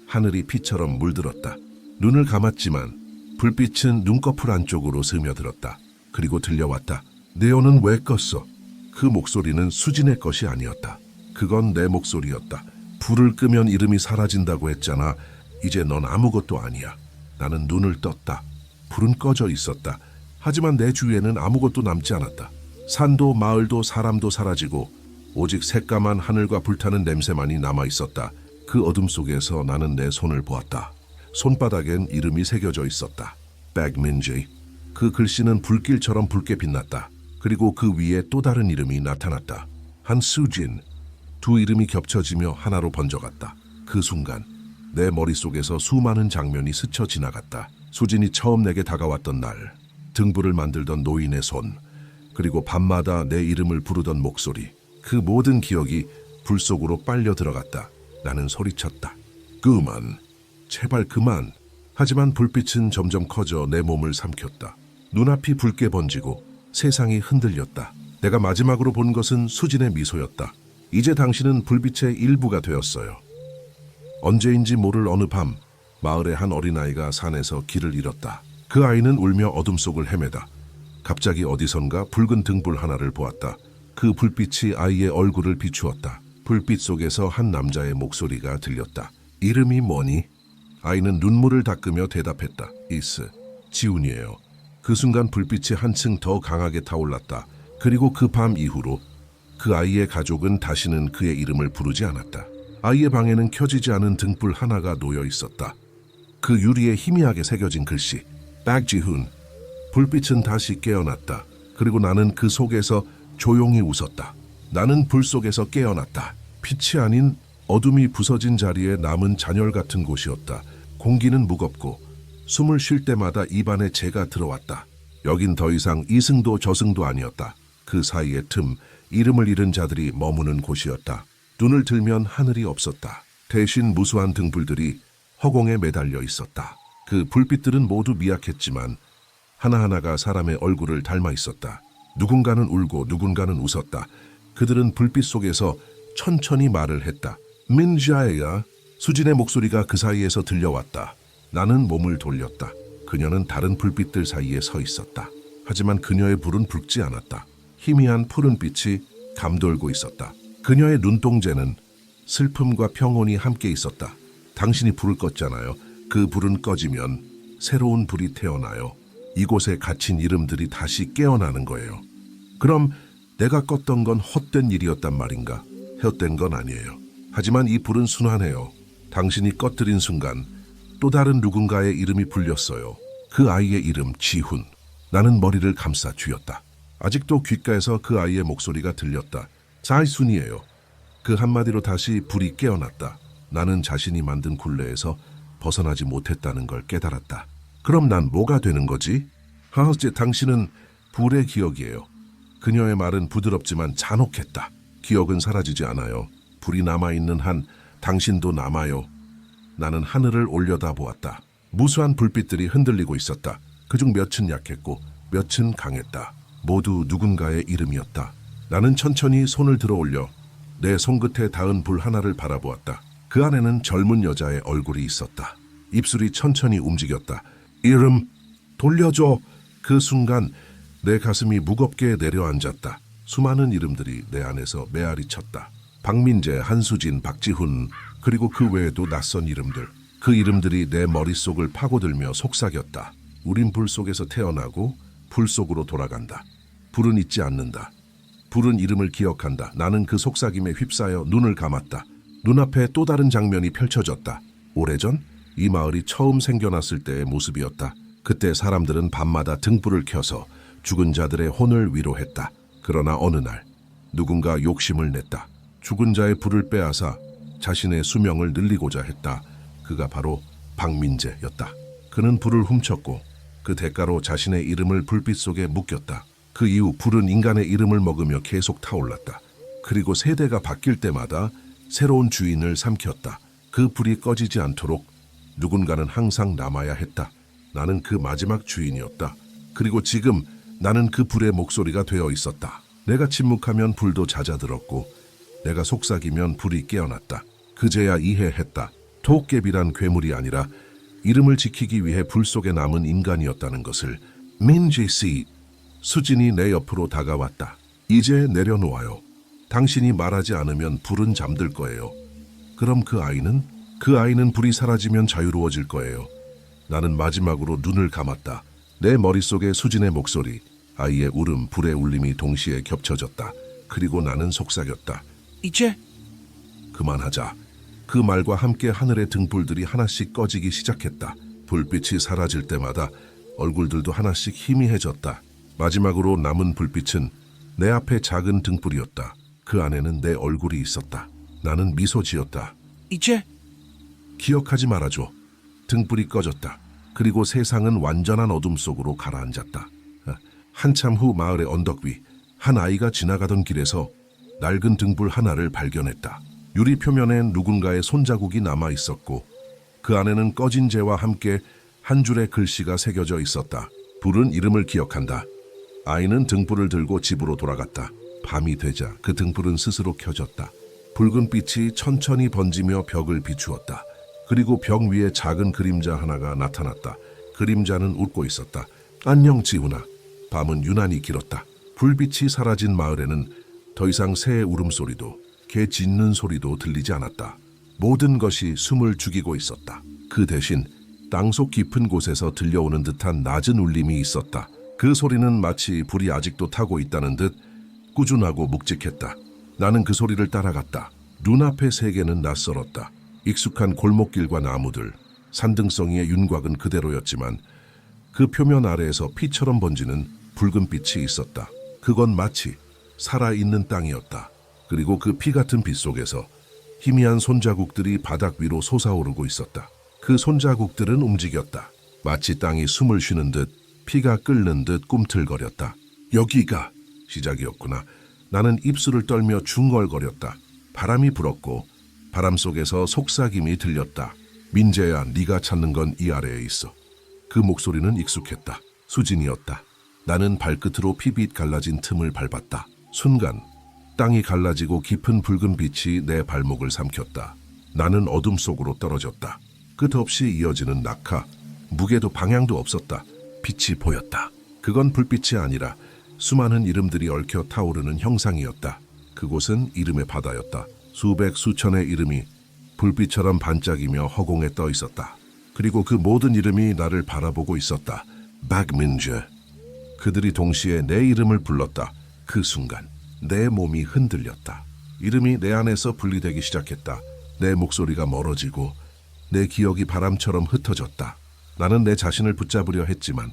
하늘이 피처럼 물들었다. 눈을 감았지만 불빛은 눈꺼풀 안쪽으로 스며들었다. 그리고 들려왔다. 네온은 왜 껐어? 그 목소리는 수진의 것이 아니었다. 그건 내 목소리였다. 불을 끄면 이름이 사라진다고 했잖아. 이제 넌 아무것도 아니야. 나는 눈을 떴다. 불은 꺼져 있었다. 하지만 내 주위에는 아무것도 남지 않았다. 산도 마을도 사람도 사라지고 오직 새까만 하늘과 불타는 냄새만이 남아 있었다. 그 어둠 속에서 나는 내 손을 보았다. 손바닥엔 이름이 새겨져 있었다. 백민지. 그 글씨는 불길처럼 붉게 빛났다. 그리고 그 위에 또 다른 이름이 나타났다. 한수진. 두 이름이 겹쳐지며 하나로 번져갔다. 그 순간 내 머릿속에서 수많은 장면이 스쳐 지나갔다. 수진이 처음 내게 다가왔던 날, 등불을 만들던 노인의 손, 그리고 밤마다 내 이름을 부르던 목소리. 그 모든 기억이 불 속으로 빨려 들어갔다. 나는 소리쳤다. 그만. 제발 그만. 하지만 불빛은 점점 커져 내 몸을 삼켰다. 눈앞이 붉게 번지고 세상이 흔들렸다. 내가 마지막으로 본 것은 수진의 미소였다. 이제 당신은 불빛의 일부가 되었어요. 언제인지 모를 어느 밤, 마을의 한 어린아이가 산에서 길을 잃었다. 그 아이는 울며 어둠 속을 헤매다 갑자기 어디선가 붉은 등불 하나를 보았다. 그 불빛이 아이의 얼굴을 비추었다. 불빛 속에서 한 남자의 목소리가 들렸다. 이름이 뭐니? 아이는 눈물을 닦으며 대답했다. 이스, 지훈이에요. 그 순간 불빛이 한층 더 강하게 타올랐다. 그리고 그 밤 이후로 그 아이의 가족은 다시는 그의 이름을 부르지 않았다. 아이의 방에는 켜지지 않은 등불 하나가 놓여 있었다. 그 유리에 희미하게 새겨진 글씨, 박지훈. 불빛은 다시 깨어났다. 그리고 나는 그 속에서 조용히 웃었다. 나는 불 속에서 깨어났다. 빛이 아닌 어둠이 부서진 자리에 남은 잔열 같은 곳이었다. 공기는 무겁고 숨을 쉴 때마다 입안에 재가 들어왔다. 여긴 더 이상 이승도 저승도 아니었다. 그 사이의 틈, 이름을 잃은 자들이 머무는 곳이었다. 눈을 들면 하늘이 없었다. 대신 무수한 등불들이 허공에 매달려 있었다. 그 불빛들은 모두 미약했지만 하나하나가 사람의 얼굴을 닮아 있었다. 누군가는 울고 누군가는 웃었다. 그들은 불빛 속에서 천천히 말을 했다. 민자야. 수진의 목소리가 그 사이에서 들려왔다. 나는 몸을 돌렸다. 그녀는 다른 불빛들 사이에 서 있었다. 하지만 그녀의 불은 붉지 않았다. 희미한 푸른 빛이 감돌고 있었다. 그녀의 눈동자는 슬픔과 평온이 함께 있었다. 당신이 불을 껐잖아요. 그 불은 꺼지면 새로운 불이 태어나요. 이곳에 갇힌 이름들이 다시 깨어나는 거예요. 그럼 내가 껐던 건 헛된 일이었단 말인가? 헛된 건 아니에요. 하지만 이 불은 순환해요. 당신이 꺼뜨린 순간 또 다른 누군가의 이름이 불렸어요. 그 아이의 이름 지훈. 나는 머리를 감싸 쥐었다. 아직도 귓가에서 그 아이의 목소리가 들렸다. 자이순이에요. 그 한마디로 다시 불이 깨어났다. 나는 자신이 만든 굴레에서 벗어나지 못했다는 걸 깨달았다. 그럼 난 뭐가 되는 거지? 하우스, 당신은 불의 기억이에요. 그녀의 말은 부드럽지만 잔혹했다. 기억은 사라지지 않아요. 불이 남아있는 한 당신도 남아요. 나는 하늘을 올려다보았다. 무수한 불빛들이 흔들리고 있었다. 그중 몇은 약했고 몇은 강했다. 모두 누군가의 이름이었다. 나는 천천히 손을 들어 올려 내 손끝에 닿은 불 하나를 바라보았다. 그 안에는 젊은 여자의 얼굴이 있었다. 입술이 천천히 움직였다. 이름 돌려줘. 그 순간 내 가슴이 무겁게 내려앉았다. 수많은 이름들이 내 안에서 메아리 쳤다. 박민재, 한수진, 박지훈, 그리고 그 외에도 낯선 이름들. 그 이름들이 내 머릿속을 파고들며 속삭였다. 우린 불 속에서 태어나고 불 속으로 돌아간다. 불은 잊지 않는다. 불은 이름을 기억한다. 나는 그 속삭임에 휩싸여 눈을 감았다. 눈앞에 또 다른 장면이 펼쳐졌다. 오래전 이 마을이 처음 생겨났을 때의 모습이었다. 그때 사람들은 밤마다 등불을 켜서 죽은 자들의 혼을 위로했다. 그러나 어느 날 누군가 욕심을 냈다. 죽은 자의 불을 빼앗아 자신의 수명을 늘리고자 했다. 그가 바로 박민재였다. 그는 불을 훔쳤고 그 대가로 자신의 이름을 불빛 속에 묶였다. 그 이후 불은 인간의 이름을 먹으며 계속 타올랐다. 그리고 세대가 바뀔 때마다 새로운 주인을 삼켰다. 그 불이 꺼지지 않도록 누군가는 항상 남아야 했다. 나는 그 마지막 주인이었다. 그리고 지금 나는 그 불의 목소리가 되어 있었다. 내가 침묵하면 불도 잦아들었고 내가 속삭이면 불이 깨어났다. 그제야 이해했다. 도깨비란 괴물이 아니라 이름을 지키기 위해 불 속에 남은 인간이었다는 것을. 민지씨. 수진이 내 옆으로 다가왔다. 이제 내려놓아요. 당신이 말하지 않으면 불은 잠들 거예요. 그럼 그 아이는 불이 사라지면 자유로워질 거예요. 나는 마지막으로 눈을 감았다. 내 머릿속에 수진의 목소리, 아이의 울음, 불의 울림이 동시에 겹쳐졌다. 그리고 나는 속삭였다. 이제 그만하자. 그 말과 함께 하늘의 등불들이 하나씩 꺼지기 시작했다. 불빛이 사라질 때마다 얼굴들도 하나씩 희미해졌다. 마지막으로 남은 불빛은 내 앞에 작은 등불이었다. 그 안에는 내 얼굴이 있었다. 나는 미소 지었다. 이제 기억하지 말아줘. 등불이 꺼졌다. 그리고 세상은 완전한 어둠 속으로 가라앉았다. 한참 후 마을의 언덕 위 한 아이가 지나가던 길에서 낡은 등불 하나를 발견했다. 유리 표면엔 누군가의 손자국이 남아 있었고 그 안에는 꺼진 재와 함께 한 줄의 글씨가 새겨져 있었다. 불은 이름을 기억한다. 아이는 등불을 들고 집으로 돌아갔다. 밤이 되자 그 등불은 스스로 켜졌다. 붉은 빛이 천천히 번지며 벽을 비추었다. 그리고 벽 위에 작은 그림자 하나가 나타났다. 그림자는 웃고 있었다. 안녕 지훈아. 밤은 유난히 길었다. 불빛이 사라진 마을에는 더 이상 새의 울음소리도 개 짖는 소리도 들리지 않았다. 모든 것이 숨을 죽이고 있었다. 그 대신 땅속 깊은 곳에서 들려오는 듯한 낮은 울림이 있었다. 그 소리는 마치 불이 아직도 타고 있다는 듯 꾸준하고 묵직했다. 나는 그 소리를 따라갔다. 눈앞의 세계는 낯설었다. 익숙한 골목길과 나무들, 산등성이의 윤곽은 그대로였지만 그 표면 아래에서 피처럼 번지는 붉은 빛이 있었다. 그건 마치 살아있는 땅이었다. 그리고 그 피 같은 빛 속에서 희미한 손자국들이 바닥 위로 솟아오르고 있었다. 그 손자국들은 움직였다. 마치 땅이 숨을 쉬는 듯 피가 끓는 듯 꿈틀거렸다. 여기가 시작이었구나. 나는 입술을 떨며 중얼거렸다. 바람이 불었고 바람 속에서 속삭임이 들렸다. 민재야, 네가 찾는 건 이 아래에 있어. 그 목소리는 익숙했다. 수진이었다. 나는 발끝으로 피빛 갈라진 틈을 밟았다. 순간 땅이 갈라지고 깊은 붉은 빛이 내 발목을 삼켰다. 나는 어둠 속으로 떨어졌다. 끝없이 이어지는 낙하, 무게도 방향도 없었다. 빛이 보였다. 그건 불빛이 아니라 수많은 이름들이 얽혀 타오르는 형상이었다. 그곳은 이름의 바다였다. 수백 수천의 이름이 불빛처럼 반짝이며 허공에 떠 있었다. 그리고 그 모든 이름이 나를 바라보고 있었다. 박민재. 그들이 동시에 내 이름을 불렀다. 그 순간 내 몸이 흔들렸다. 이름이 내 안에서 분리되기 시작했다. 내 목소리가 멀어지고 내 기억이 바람처럼 흩어졌다. 나는 내 자신을 붙잡으려 했지만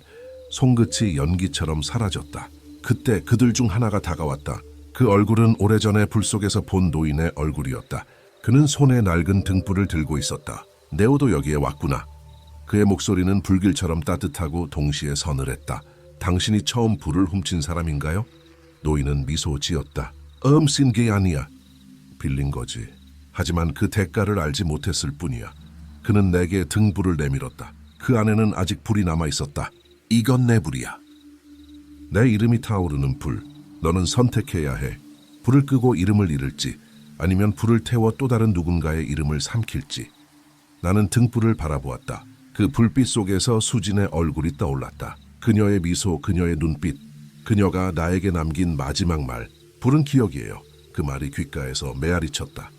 손끝이 연기처럼 사라졌다. 그때 그들 중 하나가 다가왔다. 그 얼굴은 오래전에 불 속에서 본 노인의 얼굴이었다. 그는 손에 낡은 등불을 들고 있었다. 네오도 여기에 왔구나. 그의 목소리는 불길처럼 따뜻하고 동시에 서늘했다. 당신이 처음 불을 훔친 사람인가요? 노인은 미소 지었다. 쓴 게 아니야. 빌린 거지. 하지만 그 대가를 알지 못했을 뿐이야. 그는 내게 등불을 내밀었다. 그 안에는 아직 불이 남아 있었다. 이건 내 불이야. 내 이름이 타오르는 불. 너는 선택해야 해. 불을 끄고 이름을 잃을지 아니면 불을 태워 또 다른 누군가의 이름을 삼킬지. 나는 등불을 바라보았다. 그 불빛 속에서 수진의 얼굴이 떠올랐다. 그녀의 미소, 그녀의 눈빛, 그녀가 나에게 남긴 마지막 말. 불은 기억이에요. 그 말이 귓가에서 메아리쳤다.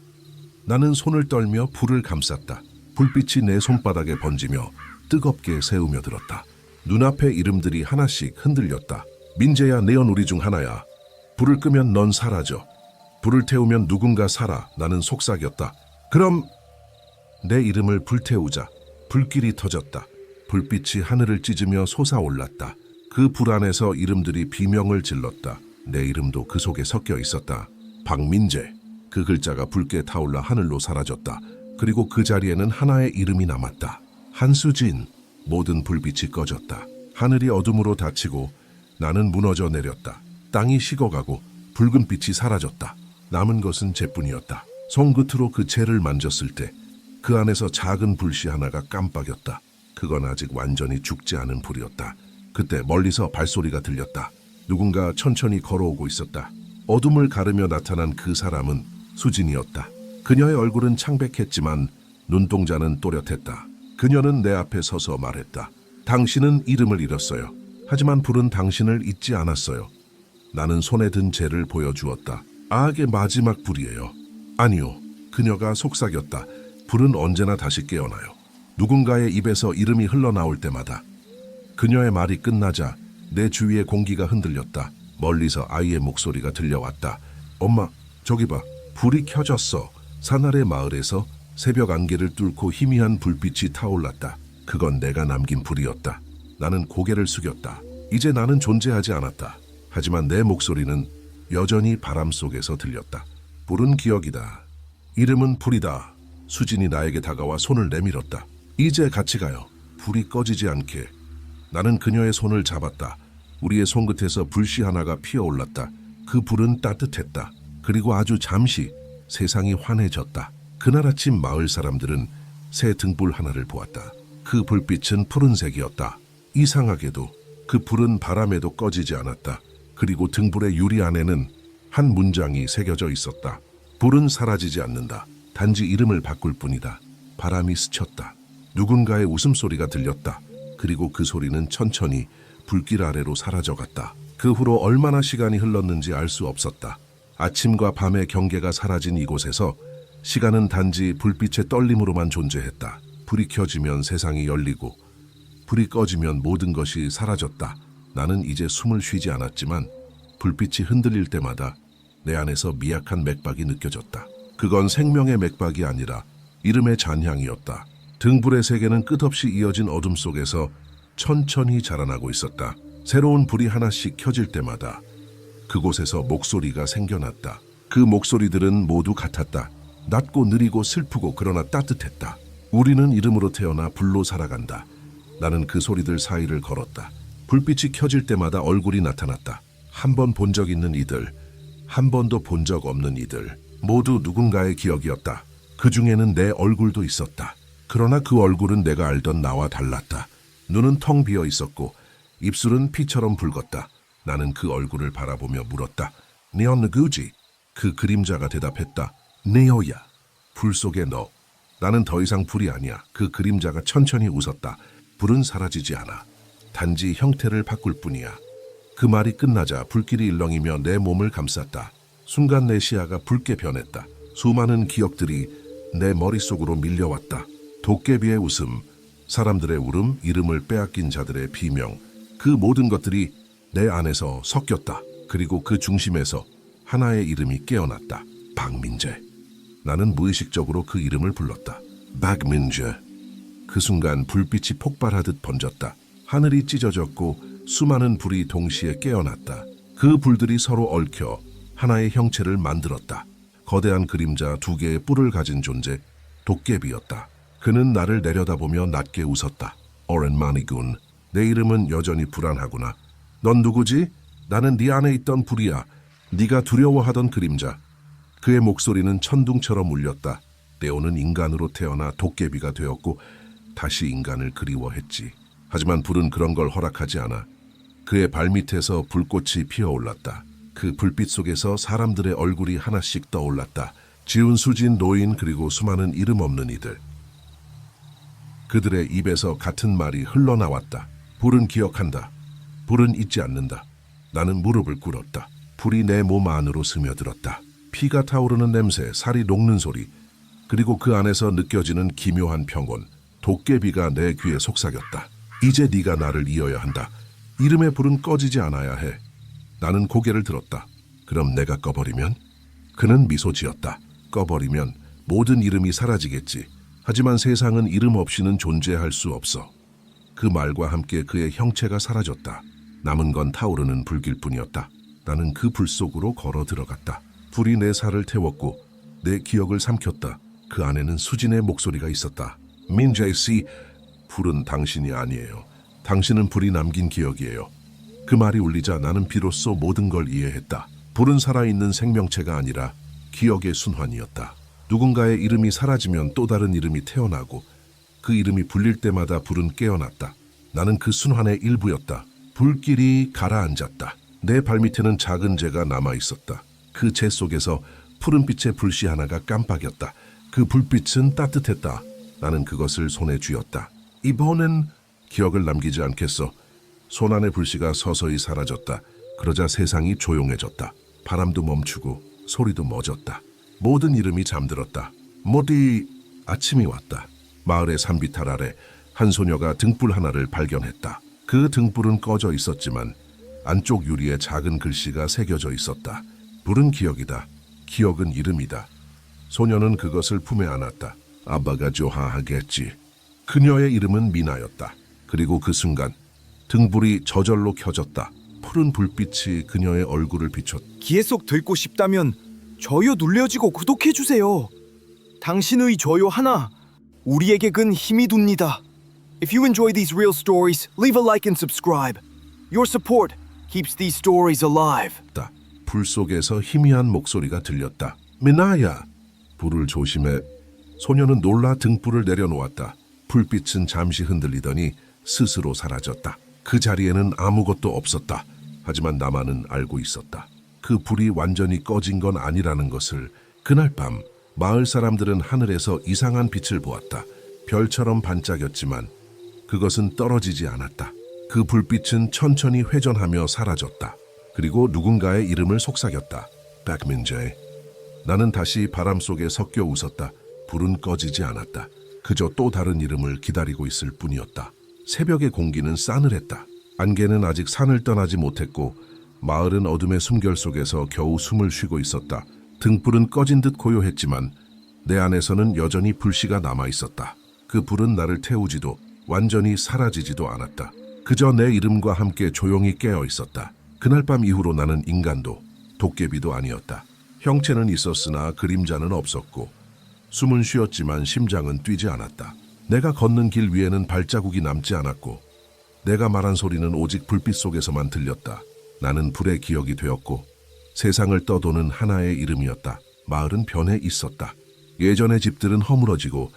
나는 손을 떨며 불을 감쌌다. 불빛이 내 손바닥에 번지며 뜨겁게 새우며 들었다. 눈앞의 이름들이 하나씩 흔들렸다. 민재야, 내연 우리 중 하나야. 불을 끄면 넌 사라져. 불을 태우면 누군가 살아. 나는 속삭였다. 그럼 내 이름을 불태우자. 불길이 터졌다. 불빛이 하늘을 찢으며 솟아올랐다. 그 불 안에서 이름들이 비명을 질렀다. 내 이름도 그 속에 섞여 있었다. 박민재. 그 글자가 붉게 타올라 하늘로 사라졌다. 그리고 그 자리에는 하나의 이름이 남았다. 한수진. 모든 불빛이 꺼졌다. 하늘이 어둠으로 닫히고 나는 무너져 내렸다. 땅이 식어가고 붉은 빛이 사라졌다. 남은 것은 재뿐이었다. 손끝으로 그 재를 만졌을 때 그 안에서 작은 불씨 하나가 깜빡였다. 그건 아직 완전히 죽지 않은 불이었다. 그때 멀리서 발소리가 들렸다. 누군가 천천히 걸어오고 있었다. 어둠을 가르며 나타난 그 사람은 수진이었다. 그녀의 얼굴은 창백했지만 눈동자는 또렷했다. 그녀는 내 앞에 서서 말했다. 당신은 이름을 잃었어요. 하지만 불은 당신을 잊지 않았어요. 나는 손에 든 재를 보여주었다. 악의 마지막 불이에요. 아니요. 그녀가 속삭였다. 불은 언제나 다시 깨어나요. 누군가의 입에서 이름이 흘러나올 때마다. 그녀의 말이 끝나자 내 주위의 공기가 흔들렸다. 멀리서 아이의 목소리가 들려왔다. 엄마, 저기 봐. 불이 켜졌어. 산 아래 마을에서 새벽 안개를 뚫고 희미한 불빛이 타올랐다. 그건 내가 남긴 불이었다. 나는 고개를 숙였다. 이제 나는 존재하지 않았다. 하지만 내 목소리는 여전히 바람 속에서 들렸다. 불은 기억이다. 이름은 불이다. 수진이 나에게 다가와 손을 내밀었다. 이제 같이 가요. 불이 꺼지지 않게. 나는 그녀의 손을 잡았다. 우리의 손끝에서 불씨 하나가 피어올랐다. 그 불은 따뜻했다. 그리고 아주 잠시 세상이 환해졌다. 그날 아침 마을 사람들은 새 등불 하나를 보았다. 그 불빛은 푸른색이었다. 이상하게도 그 불은 바람에도 꺼지지 않았다. 그리고 등불의 유리 안에는 한 문장이 새겨져 있었다. 불은 사라지지 않는다. 단지 이름을 바꿀 뿐이다. 바람이 스쳤다. 누군가의 웃음소리가 들렸다. 그리고 그 소리는 천천히 불길 아래로 사라져갔다. 그 후로 얼마나 시간이 흘렀는지 알 수 없었다. 아침과 밤의 경계가 사라진 이곳에서 시간은 단지 불빛의 떨림으로만 존재했다. 불이 켜지면 세상이 열리고 불이 꺼지면 모든 것이 사라졌다. 나는 이제 숨을 쉬지 않았지만 불빛이 흔들릴 때마다 내 안에서 미약한 맥박이 느껴졌다. 그건 생명의 맥박이 아니라 이름의 잔향이었다. 등불의 세계는 끝없이 이어진 어둠 속에서 천천히 자라나고 있었다. 새로운 불이 하나씩 켜질 때마다 그곳에서 목소리가 생겨났다. 그 목소리들은 모두 같았다. 낮고 느리고 슬프고 그러나 따뜻했다. 우리는 이름으로 태어나 불로 살아간다. 나는 그 소리들 사이를 걸었다. 불빛이 켜질 때마다 얼굴이 나타났다. 한 번 본 적 있는 이들, 한 번도 본 적 없는 이들, 모두 누군가의 기억이었다. 그 중에는 내 얼굴도 있었다. 그러나 그 얼굴은 내가 알던 나와 달랐다. 눈은 텅 비어 있었고 입술은 피처럼 붉었다. 나는 그 얼굴을 바라보며 물었다. 네오 누구지? 그 그림자가 대답했다. 네오야. 불 속의 너. 나는 더 이상 불이 아니야. 그 그림자가 천천히 웃었다. 불은 사라지지 않아. 단지 형태를 바꿀 뿐이야. 그 말이 끝나자 불길이 일렁이며 내 몸을 감쌌다. 순간 내 시야가 붉게 변했다. 수많은 기억들이 내 머릿속으로 밀려왔다. 도깨비의 웃음, 사람들의 울음, 이름을 빼앗긴 자들의 비명, 그 모든 것들이 내 안에서 섞였다. 그리고 그 중심에서 하나의 이름이 깨어났다. 박민재. 나는 무의식적으로 그 이름을 불렀다. 박민재. 그 순간 불빛이 폭발하듯 번졌다. 하늘이 찢어졌고 수많은 불이 동시에 깨어났다. 그 불들이 서로 얽혀 하나의 형체를 만들었다. 거대한 그림자 두 개의 뿔을 가진 존재, 도깨비였다. 그는 나를 내려다보며 낮게 웃었다. 오랜만이군. 내 이름은 여전히 불안하구나. 넌 누구지? 나는 네 안에 있던 불이야. 네가 두려워하던 그림자. 그의 목소리는 천둥처럼 울렸다. 네오는 인간으로 태어나 도깨비가 되었고 다시 인간을 그리워했지. 하지만 불은 그런 걸 허락하지 않아. 그의 발밑에서 불꽃이 피어올랐다. 그 불빛 속에서 사람들의 얼굴이 하나씩 떠올랐다. 지운 수진, 노인, 그리고 수많은 이름 없는 이들. 그들의 입에서 같은 말이 흘러나왔다. 불은 기억한다. 불은 잊지 않는다. 나는 무릎을 꿇었다. 불이 내 몸 안으로 스며들었다. 피가 타오르는 냄새, 살이 녹는 소리, 그리고 그 안에서 느껴지는 기묘한 평온. 도깨비가 내 귀에 속삭였다. 이제 네가 나를 이어야 한다. 이름의 불은 꺼지지 않아야 해. 나는 고개를 들었다. 그럼 내가 꺼버리면? 그는 미소 지었다. 꺼버리면 모든 이름이 사라지겠지. 하지만 세상은 이름 없이는 존재할 수 없어. 그 말과 함께 그의 형체가 사라졌다. 남은 건 타오르는 불길 뿐이었다. 나는 그 불 속으로 걸어 들어갔다. 불이 내 살을 태웠고 내 기억을 삼켰다. 그 안에는 수진의 목소리가 있었다. 민재 씨, 불은 당신이 아니에요. 당신은 불이 남긴 기억이에요. 그 말이 울리자 나는 비로소 모든 걸 이해했다. 불은 살아있는 생명체가 아니라 기억의 순환이었다. 누군가의 이름이 사라지면 또 다른 이름이 태어나고 그 이름이 불릴 때마다 불은 깨어났다. 나는 그 순환의 일부였다. 불길이 가라앉았다. 내 발밑에는 작은 재가 남아있었다. 그 재 속에서 푸른빛의 불씨 하나가 깜빡였다. 그 불빛은 따뜻했다. 나는 그것을 손에 쥐었다. 이번엔 기억을 남기지 않겠어. 손 안의 불씨가 서서히 사라졌다. 그러자 세상이 조용해졌다. 바람도 멈추고 소리도 멎었다. 모든 이름이 잠들었다. 모디 아침이 왔다. 마을의 산비탈 아래 한 소녀가 등불 하나를 발견했다. 그 등불은 꺼져 있었지만 안쪽 유리에 작은 글씨가 새겨져 있었다. 불은 기억이다. 기억은 이름이다. 소녀는 그것을 품에 안았다. 아빠가 좋아하겠지. 그녀의 이름은 미나였다. 그리고 그 순간 등불이 저절로 켜졌다. 푸른 불빛이 그녀의 얼굴을 비췄다. 계속 듣고 싶다면 좋아요 눌러주고 구독해주세요. 당신의 좋아요 하나 우리에게 큰 힘이 됩니다. If you enjoy these real stories, leave a like and subscribe. Your support keeps these stories alive. 불 속에서 희미한 목소리가 들렸다. 미나야, 불을 조심해. 소녀는 놀라 등불을 내려놓았다. 불빛은 잠시 흔들리더니 스스로 사라졌다. 그 자리에는 아무것도 없었다. 하지만 나만은 알고 있었다. 그 불이 완전히 꺼진 건 아니라는 것을. 그날 밤 마을 사람들은 하늘에서 이상한 빛을 보았다. 별처럼 반짝였지만 그것은 떨어지지 않았다. 그 불빛은 천천히 회전하며 사라졌다. 그리고 누군가의 이름을 속삭였다. 백민재. 나는 다시 바람 속에 섞여 웃었다. 불은 꺼지지 않았다. 그저 또 다른 이름을 기다리고 있을 뿐이었다. 새벽의 공기는 싸늘했다. 안개는 아직 산을 떠나지 못했고 마을은 어둠의 숨결 속에서 겨우 숨을 쉬고 있었다. 등불은 꺼진 듯 고요했지만 내 안에서는 여전히 불씨가 남아있었다. 그 불은 나를 태우지도 완전히 사라지지도 않았다. 그저 내 이름과 함께 조용히 깨어 있었다. 그날 밤 이후로 나는 인간도 도깨비도 아니었다. 형체는 있었으나 그림자는 없었고 숨은 쉬었지만 심장은 뛰지 않았다. 내가 걷는 길 위에는 발자국이 남지 않았고 내가 말한 소리는 오직 불빛 속에서만 들렸다. 나는 불의 기억이 되었고 세상을 떠도는 하나의 이름이었다. 마을은 변해 있었다. 예전의 집들은 허물어지고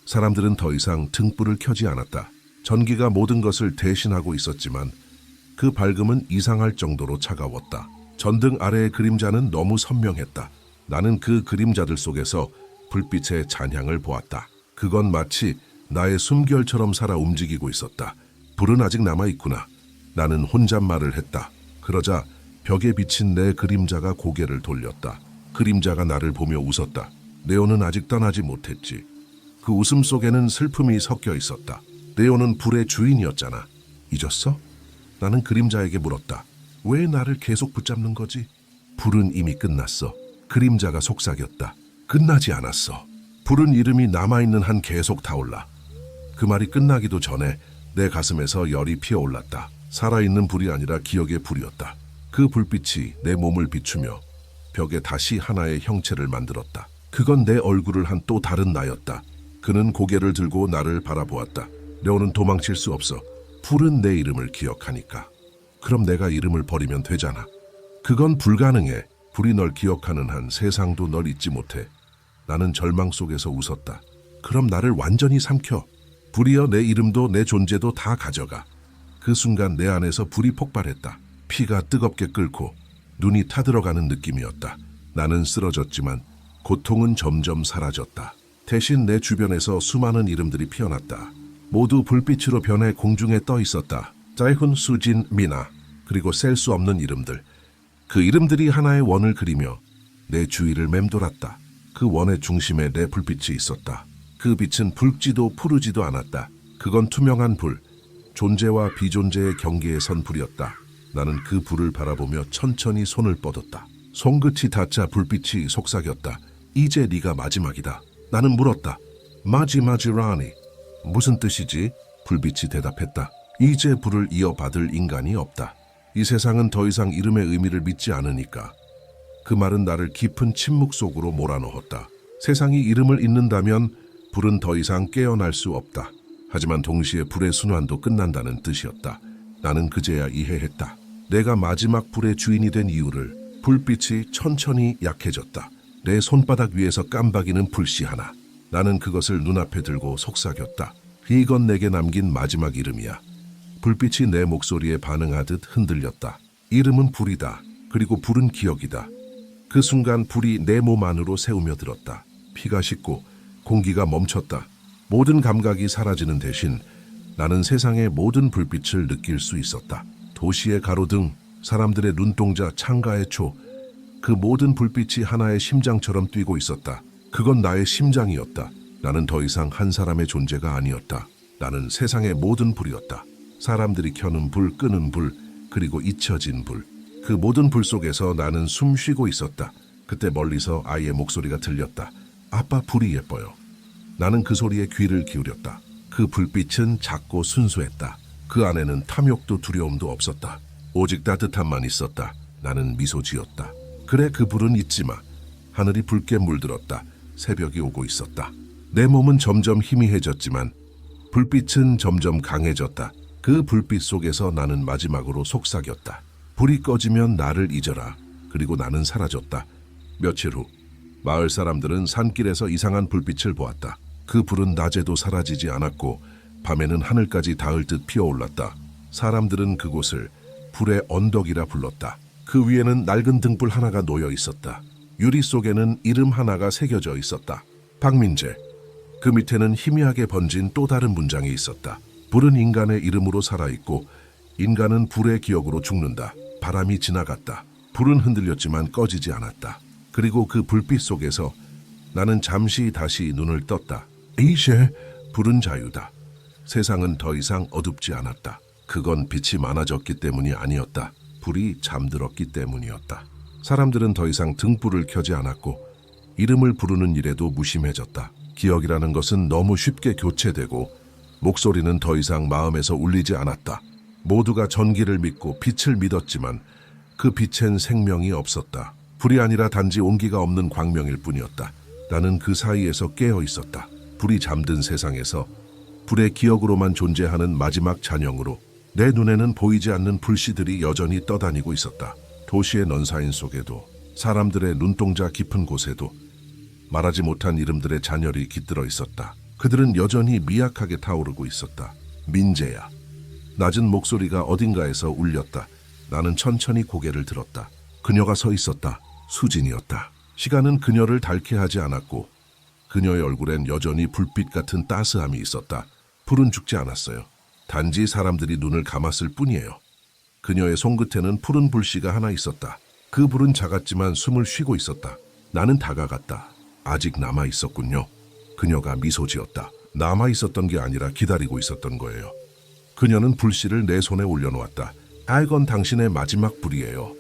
사람들은 더 이상 등불을 켜지 않았다. 전기가 모든 것을 대신하고 있었지만 그 밝음은 이상할 정도로 차가웠다. 전등 아래의 그림자는 너무 선명했다. 나는 그 그림자들 속에서 불빛의 잔향을 보았다. 그건 마치 나의 숨결처럼 살아 움직이고 있었다. 불은 아직 남아있구나. 나는 혼잣말을 했다. 그러자 벽에 비친 내 그림자가 고개를 돌렸다. 그림자가 나를 보며 웃었다. 네오는 아직 떠나지 못했지. 그 웃음 속에는 슬픔이 섞여 있었다. 네오는 불의 주인이었잖아. 잊었어? 나는 그림자에게 물었다. 왜 나를 계속 붙잡는 거지? 불은 이미 끝났어. 그림자가 속삭였다. 끝나지 않았어. 불은 이름이 남아있는 한 계속 타올라. 그 말이 끝나기도 전에 내 가슴에서 열이 피어올랐다. 살아있는 불이 아니라 기억의 불이었다. 그 불빛이 내 몸을 비추며 벽에 다시 하나의 형체를 만들었다. 그건 내 얼굴을 한 또 다른 나였다. 그는 고개를 들고 나를 바라보았다. 네오는 도망칠 수 없어. 불은 내 이름을 기억하니까. 그럼 내가 이름을 버리면 되잖아. 그건 불가능해. 불이 널 기억하는 한 세상도 널 잊지 못해. 나는 절망 속에서 웃었다. 그럼 나를 완전히 삼켜. 불이여 내 이름도 내 존재도 다 가져가. 그 순간 내 안에서 불이 폭발했다. 피가 뜨겁게 끓고 눈이 타들어가는 느낌이었다. 나는 쓰러졌지만 고통은 점점 사라졌다. 대신 내 주변에서 수많은 이름들이 피어났다. 모두 불빛으로 변해 공중에 떠 있었다. 자이훈, 수진, 미나, 그리고 셀 수 없는 이름들. 그 이름들이 하나의 원을 그리며 내 주위를 맴돌았다. 그 원의 중심에 내 불빛이 있었다. 그 빛은 붉지도 푸르지도 않았다. 그건 투명한 불, 존재와 비존재의 경계에 선 불이었다. 나는 그 불을 바라보며 천천히 손을 뻗었다. 손끝이 닿자 불빛이 속삭였다. 이제 네가 마지막이다. 나는 물었다. 마지막이라니. 무슨 뜻이지? 불빛이 대답했다. 이제 불을 이어받을 인간이 없다. 이 세상은 더 이상 이름의 의미를 믿지 않으니까. 그 말은 나를 깊은 침묵 속으로 몰아넣었다. 세상이 이름을 잊는다면 불은 더 이상 깨어날 수 없다. 하지만 동시에 불의 순환도 끝난다는 뜻이었다. 나는 그제야 이해했다. 내가 마지막 불의 주인이 된 이유를. 불빛이 천천히 약해졌다. 내 손바닥 위에서 깜박이는 불씨 하나. 나는 그것을 눈앞에 들고 속삭였다. 이건 내게 남긴 마지막 이름이야. 불빛이 내 목소리에 반응하듯 흔들렸다. 이름은 불이다. 그리고 불은 기억이다. 그 순간 불이 내 몸 안으로 새우며 들었다. 피가 식고 공기가 멈췄다. 모든 감각이 사라지는 대신 나는 세상의 모든 불빛을 느낄 수 있었다. 도시의 가로등, 사람들의 눈동자, 창가의 초, 그 모든 불빛이 하나의 심장처럼 뛰고 있었다. 그건 나의 심장이었다. 나는 더 이상 한 사람의 존재가 아니었다. 나는 세상의 모든 불이었다. 사람들이 켜는 불, 끄는 불, 그리고 잊혀진 불. 그 모든 불 속에서 나는 숨 쉬고 있었다. 그때 멀리서 아이의 목소리가 들렸다. 아빠, 불이 예뻐요. 나는 그 소리에 귀를 기울였다. 그 불빛은 작고 순수했다. 그 안에는 탐욕도 두려움도 없었다. 오직 따뜻함만 있었다. 나는 미소 지었다. 그래, 그 불은 잊지 마. 하늘이 붉게 물들었다. 새벽이 오고 있었다. 내 몸은 점점 희미해졌지만 불빛은 점점 강해졌다. 그 불빛 속에서 나는 마지막으로 속삭였다. 불이 꺼지면 나를 잊어라. 그리고 나는 사라졌다. 며칠 후 마을 사람들은 산길에서 이상한 불빛을 보았다. 그 불은 낮에도 사라지지 않았고 밤에는 하늘까지 닿을 듯 피어올랐다. 사람들은 그곳을 불의 언덕이라 불렀다. 그 위에는 낡은 등불 하나가 놓여 있었다. 유리 속에는 이름 하나가 새겨져 있었다. 박민재. 그 밑에는 희미하게 번진 또 다른 문장이 있었다. 불은 인간의 이름으로 살아있고 인간은 불의 기억으로 죽는다. 바람이 지나갔다. 불은 흔들렸지만 꺼지지 않았다. 그리고 그 불빛 속에서 나는 잠시 다시 눈을 떴다. 이제 불은 자유다. 세상은 더 이상 어둡지 않았다. 그건 빛이 많아졌기 때문이 아니었다. 불이 잠들었기 때문이었다. 사람들은 더 이상 등불을 켜지 않았고 이름을 부르는 일에도 무심해졌다. 기억이라는 것은 너무 쉽게 교체되고 목소리는 더 이상 마음에서 울리지 않았다. 모두가 전기를 믿고 빛을 믿었지만 그 빛엔 생명이 없었다. 불이 아니라 단지 온기가 없는 광명일 뿐이었다. 나는 그 사이에서 깨어 있었다. 불이 잠든 세상에서 불의 기억으로만 존재하는 마지막 잔영으로 내 눈에는 보이지 않는 불씨들이 여전히 떠다니고 있었다. 도시의 넌사인 속에도 사람들의 눈동자 깊은 곳에도 말하지 못한 이름들의 잔열이 깃들어 있었다. 그들은 여전히 미약하게 타오르고 있었다. 민재야. 낮은 목소리가 어딘가에서 울렸다. 나는 천천히 고개를 들었다. 그녀가 서 있었다. 수진이었다. 시간은 그녀를 닳게 하지 않았고 그녀의 얼굴엔 여전히 불빛 같은 따스함이 있었다. 불은 죽지 않았어요. 단지 사람들이 눈을 감았을 뿐이에요. 그녀의 손끝에는 푸른 불씨가 하나 있었다. 그 불은 작았지만 숨을 쉬고 있었다. 나는 다가갔다. 아직 남아 있었군요. 그녀가 미소 지었다. 남아 있었던 게 아니라 기다리고 있었던 거예요. 그녀는 불씨를 내 손에 올려놓았다. 이건 당신의 마지막 불이에요.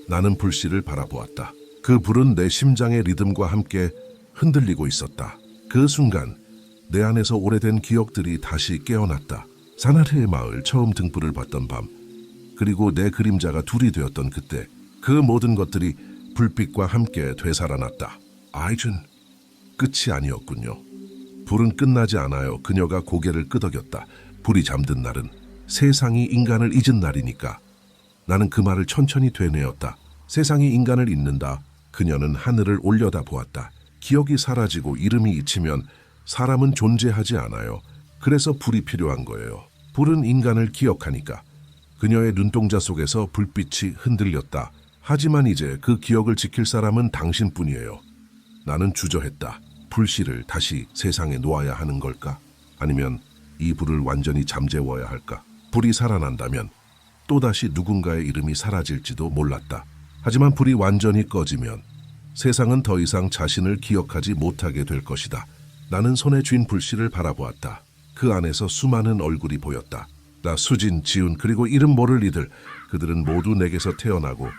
나는 불씨를 바라보았다. 그 불은 내 심장의 리듬과 함께 흔들리고 있었다. 그 순간 내 안에서 오래된 기억들이 다시 깨어났다. 사나르의 마을 처음 등불을 봤던 밤, 그리고 내 그림자가 둘이 되었던 그때, 그 모든 것들이 불빛과 함께 되살아났다. 아이준, 끝이 아니었군요. 불은 끝나지 않아요. 그녀가 고개를 끄덕였다. 불이 잠든 날은 세상이 인간을 잊은 날이니까. 나는 그 말을 천천히 되뇌었다. 세상이 인간을 잊는다. 그녀는 하늘을 올려다 보았다. 기억이 사라지고 이름이 잊히면 사람은 존재하지 않아요. 그래서 불이 필요한 거예요. 불은 인간을 기억하니까. 그녀의 눈동자 속에서 불빛이 흔들렸다. 하지만 이제 그 기억을 지킬 사람은 당신뿐이에요. 나는 주저했다. 불씨를 다시 세상에 놓아야 하는 걸까? 아니면 이 불을 완전히 잠재워야 할까? 불이 살아난다면 또다시 누군가의 이름이 사라질지도 몰랐다. 하지만 불이 완전히 꺼지면 세상은 더 이상 자신을 기억하지 못하게 될 것이다. 나는 손에 쥔 불씨를 바라보았다. 그 안에서 수많은 얼굴이 보였다. 나, 수진, 지훈, 그리고 이름 모를 이들. 그들은 모두 내게서 태어나고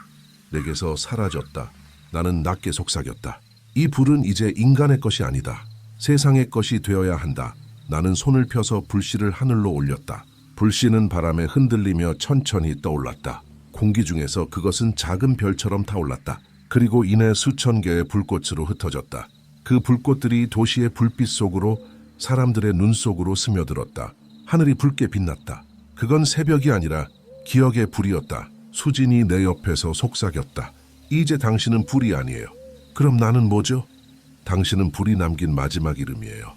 내게서 사라졌다. 나는 낮게 속삭였다. 이 불은 이제 인간의 것이 아니다. 세상의 것이 되어야 한다. 나는 손을 펴서 불씨를 하늘로 올렸다. 불씨는 바람에 흔들리며 천천히 떠올랐다. 공기 중에서 그것은 작은 별처럼 타올랐다. 그리고 이내 수천 개의 불꽃으로 흩어졌다. 그 불꽃들이 도시의 불빛 속으로, 사람들의 눈 속으로 스며들었다. 하늘이 붉게 빛났다. 그건 새벽이 아니라 기억의 불이었다. 수진이 내 옆에서 속삭였다. 이제 당신은 불이 아니에요. 그럼 나는 뭐죠? 당신은 불이 남긴 마지막 이름이에요.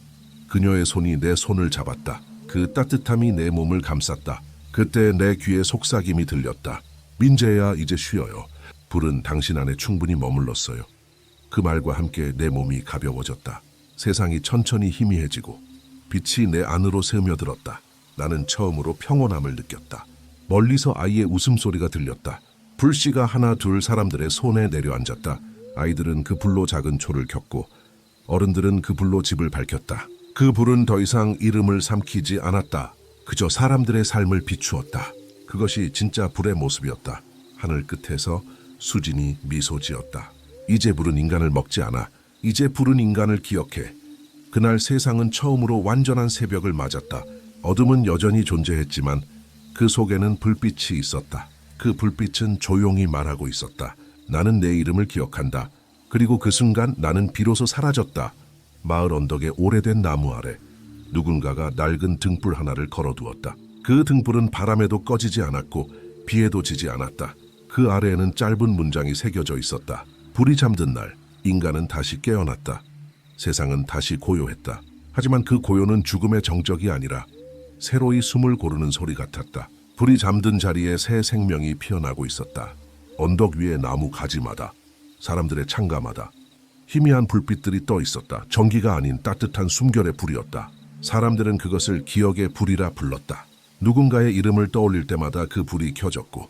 그녀의 손이 내 손을 잡았다. 그 따뜻함이 내 몸을 감쌌다. 그때 내 귀에 속삭임이 들렸다. 민재야, 이제 쉬어요. 불은 당신 안에 충분히 머물렀어요. 그 말과 함께 내 몸이 가벼워졌다. 세상이 천천히 희미해지고 빛이 내 안으로 스며들었다. 나는 처음으로 평온함을 느꼈다. 멀리서 아이의 웃음소리가 들렸다. 불씨가 하나 둘 사람들의 손에 내려앉았다. 아이들은 그 불로 작은 초를 켰고 어른들은 그 불로 집을 밝혔다. 그 불은 더 이상 이름을 삼키지 않았다. 그저 사람들의 삶을 비추었다. 그것이 진짜 불의 모습이었다. 하늘 끝에서 수진이 미소 지었다. 이제 불은 인간을 먹지 않아. 이제 불은 인간을 기억해. 그날 세상은 처음으로 완전한 새벽을 맞았다. 어둠은 여전히 존재했지만 그 속에는 불빛이 있었다. 그 불빛은 조용히 말하고 있었다. 나는 내 이름을 기억한다. 그리고 그 순간 나는 비로소 사라졌다. 마을 언덕의 오래된 나무 아래 누군가가 낡은 등불 하나를 걸어두었다. 그 등불은 바람에도 꺼지지 않았고 비에도 지지 않았다. 그 아래에는 짧은 문장이 새겨져 있었다. 불이 잠든 날 인간은 다시 깨어났다. 세상은 다시 고요했다. 하지만 그 고요는 죽음의 정적이 아니라 새로이 숨을 고르는 소리 같았다. 불이 잠든 자리에 새 생명이 피어나고 있었다. 언덕 위의 나무 가지마다, 사람들의 창가마다 희미한 불빛들이 떠 있었다. 전기가 아닌 따뜻한 숨결의 불이었다. 사람들은 그것을 기억의 불이라 불렀다. 누군가의 이름을 떠올릴 때마다 그 불이 켜졌고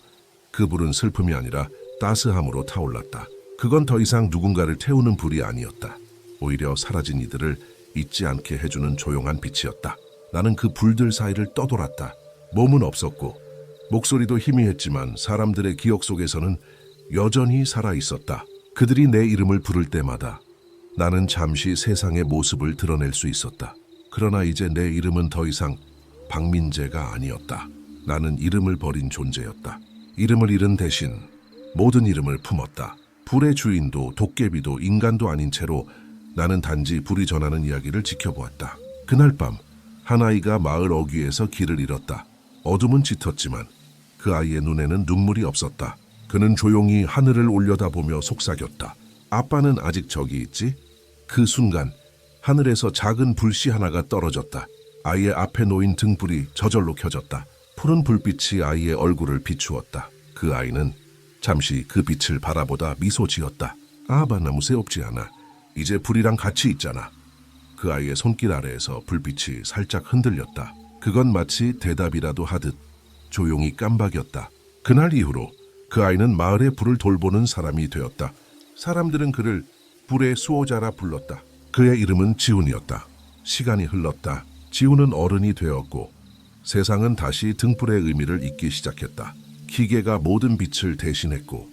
그 불은 슬픔이 아니라 따스함으로 타올랐다. 그건 더 이상 누군가를 태우는 불이 아니었다. 오히려 사라진 이들을 잊지 않게 해주는 조용한 빛이었다. 나는 그 불들 사이를 떠돌았다. 몸은 없었고 목소리도 희미했지만 사람들의 기억 속에서는 여전히 살아있었다. 그들이 내 이름을 부를 때마다 나는 잠시 세상의 모습을 드러낼 수 있었다. 그러나 이제 내 이름은 더 이상 박민재가 아니었다. 나는 이름을 버린 존재였다. 이름을 잃은 대신 모든 이름을 품었다. 불의 주인도 도깨비도 인간도 아닌 채로 나는 단지 불이 전하는 이야기를 지켜보았다. 그날 밤 한 아이가 마을 어귀에서 길을 잃었다. 어둠은 짙었지만 그 아이의 눈에는 눈물이 없었다. 그는 조용히 하늘을 올려다보며 속삭였다. 아빠는 아직 저기 있지? 그 순간 하늘에서 작은 불씨 하나가 떨어졌다. 아이의 앞에 놓인 등불이 저절로 켜졌다. 푸른 불빛이 아이의 얼굴을 비추었다. 그 아이는 잠시 그 빛을 바라보다 미소 지었다. 아빠 너무 새롭지 않아. 이제 불이랑 같이 있잖아. 그 아이의 손길 아래에서 불빛이 살짝 흔들렸다. 그건 마치 대답이라도 하듯 조용히 깜박였다. 그날 이후로 그 아이는 마을의 불을 돌보는 사람이 되었다. 사람들은 그를 불의 수호자라 불렀다. 그의 이름은 지훈이었다. 시간이 흘렀다. 지훈은 어른이 되었고 세상은 다시 등불의 의미를 잊기 시작했다. 기계가 모든 빛을 대신했고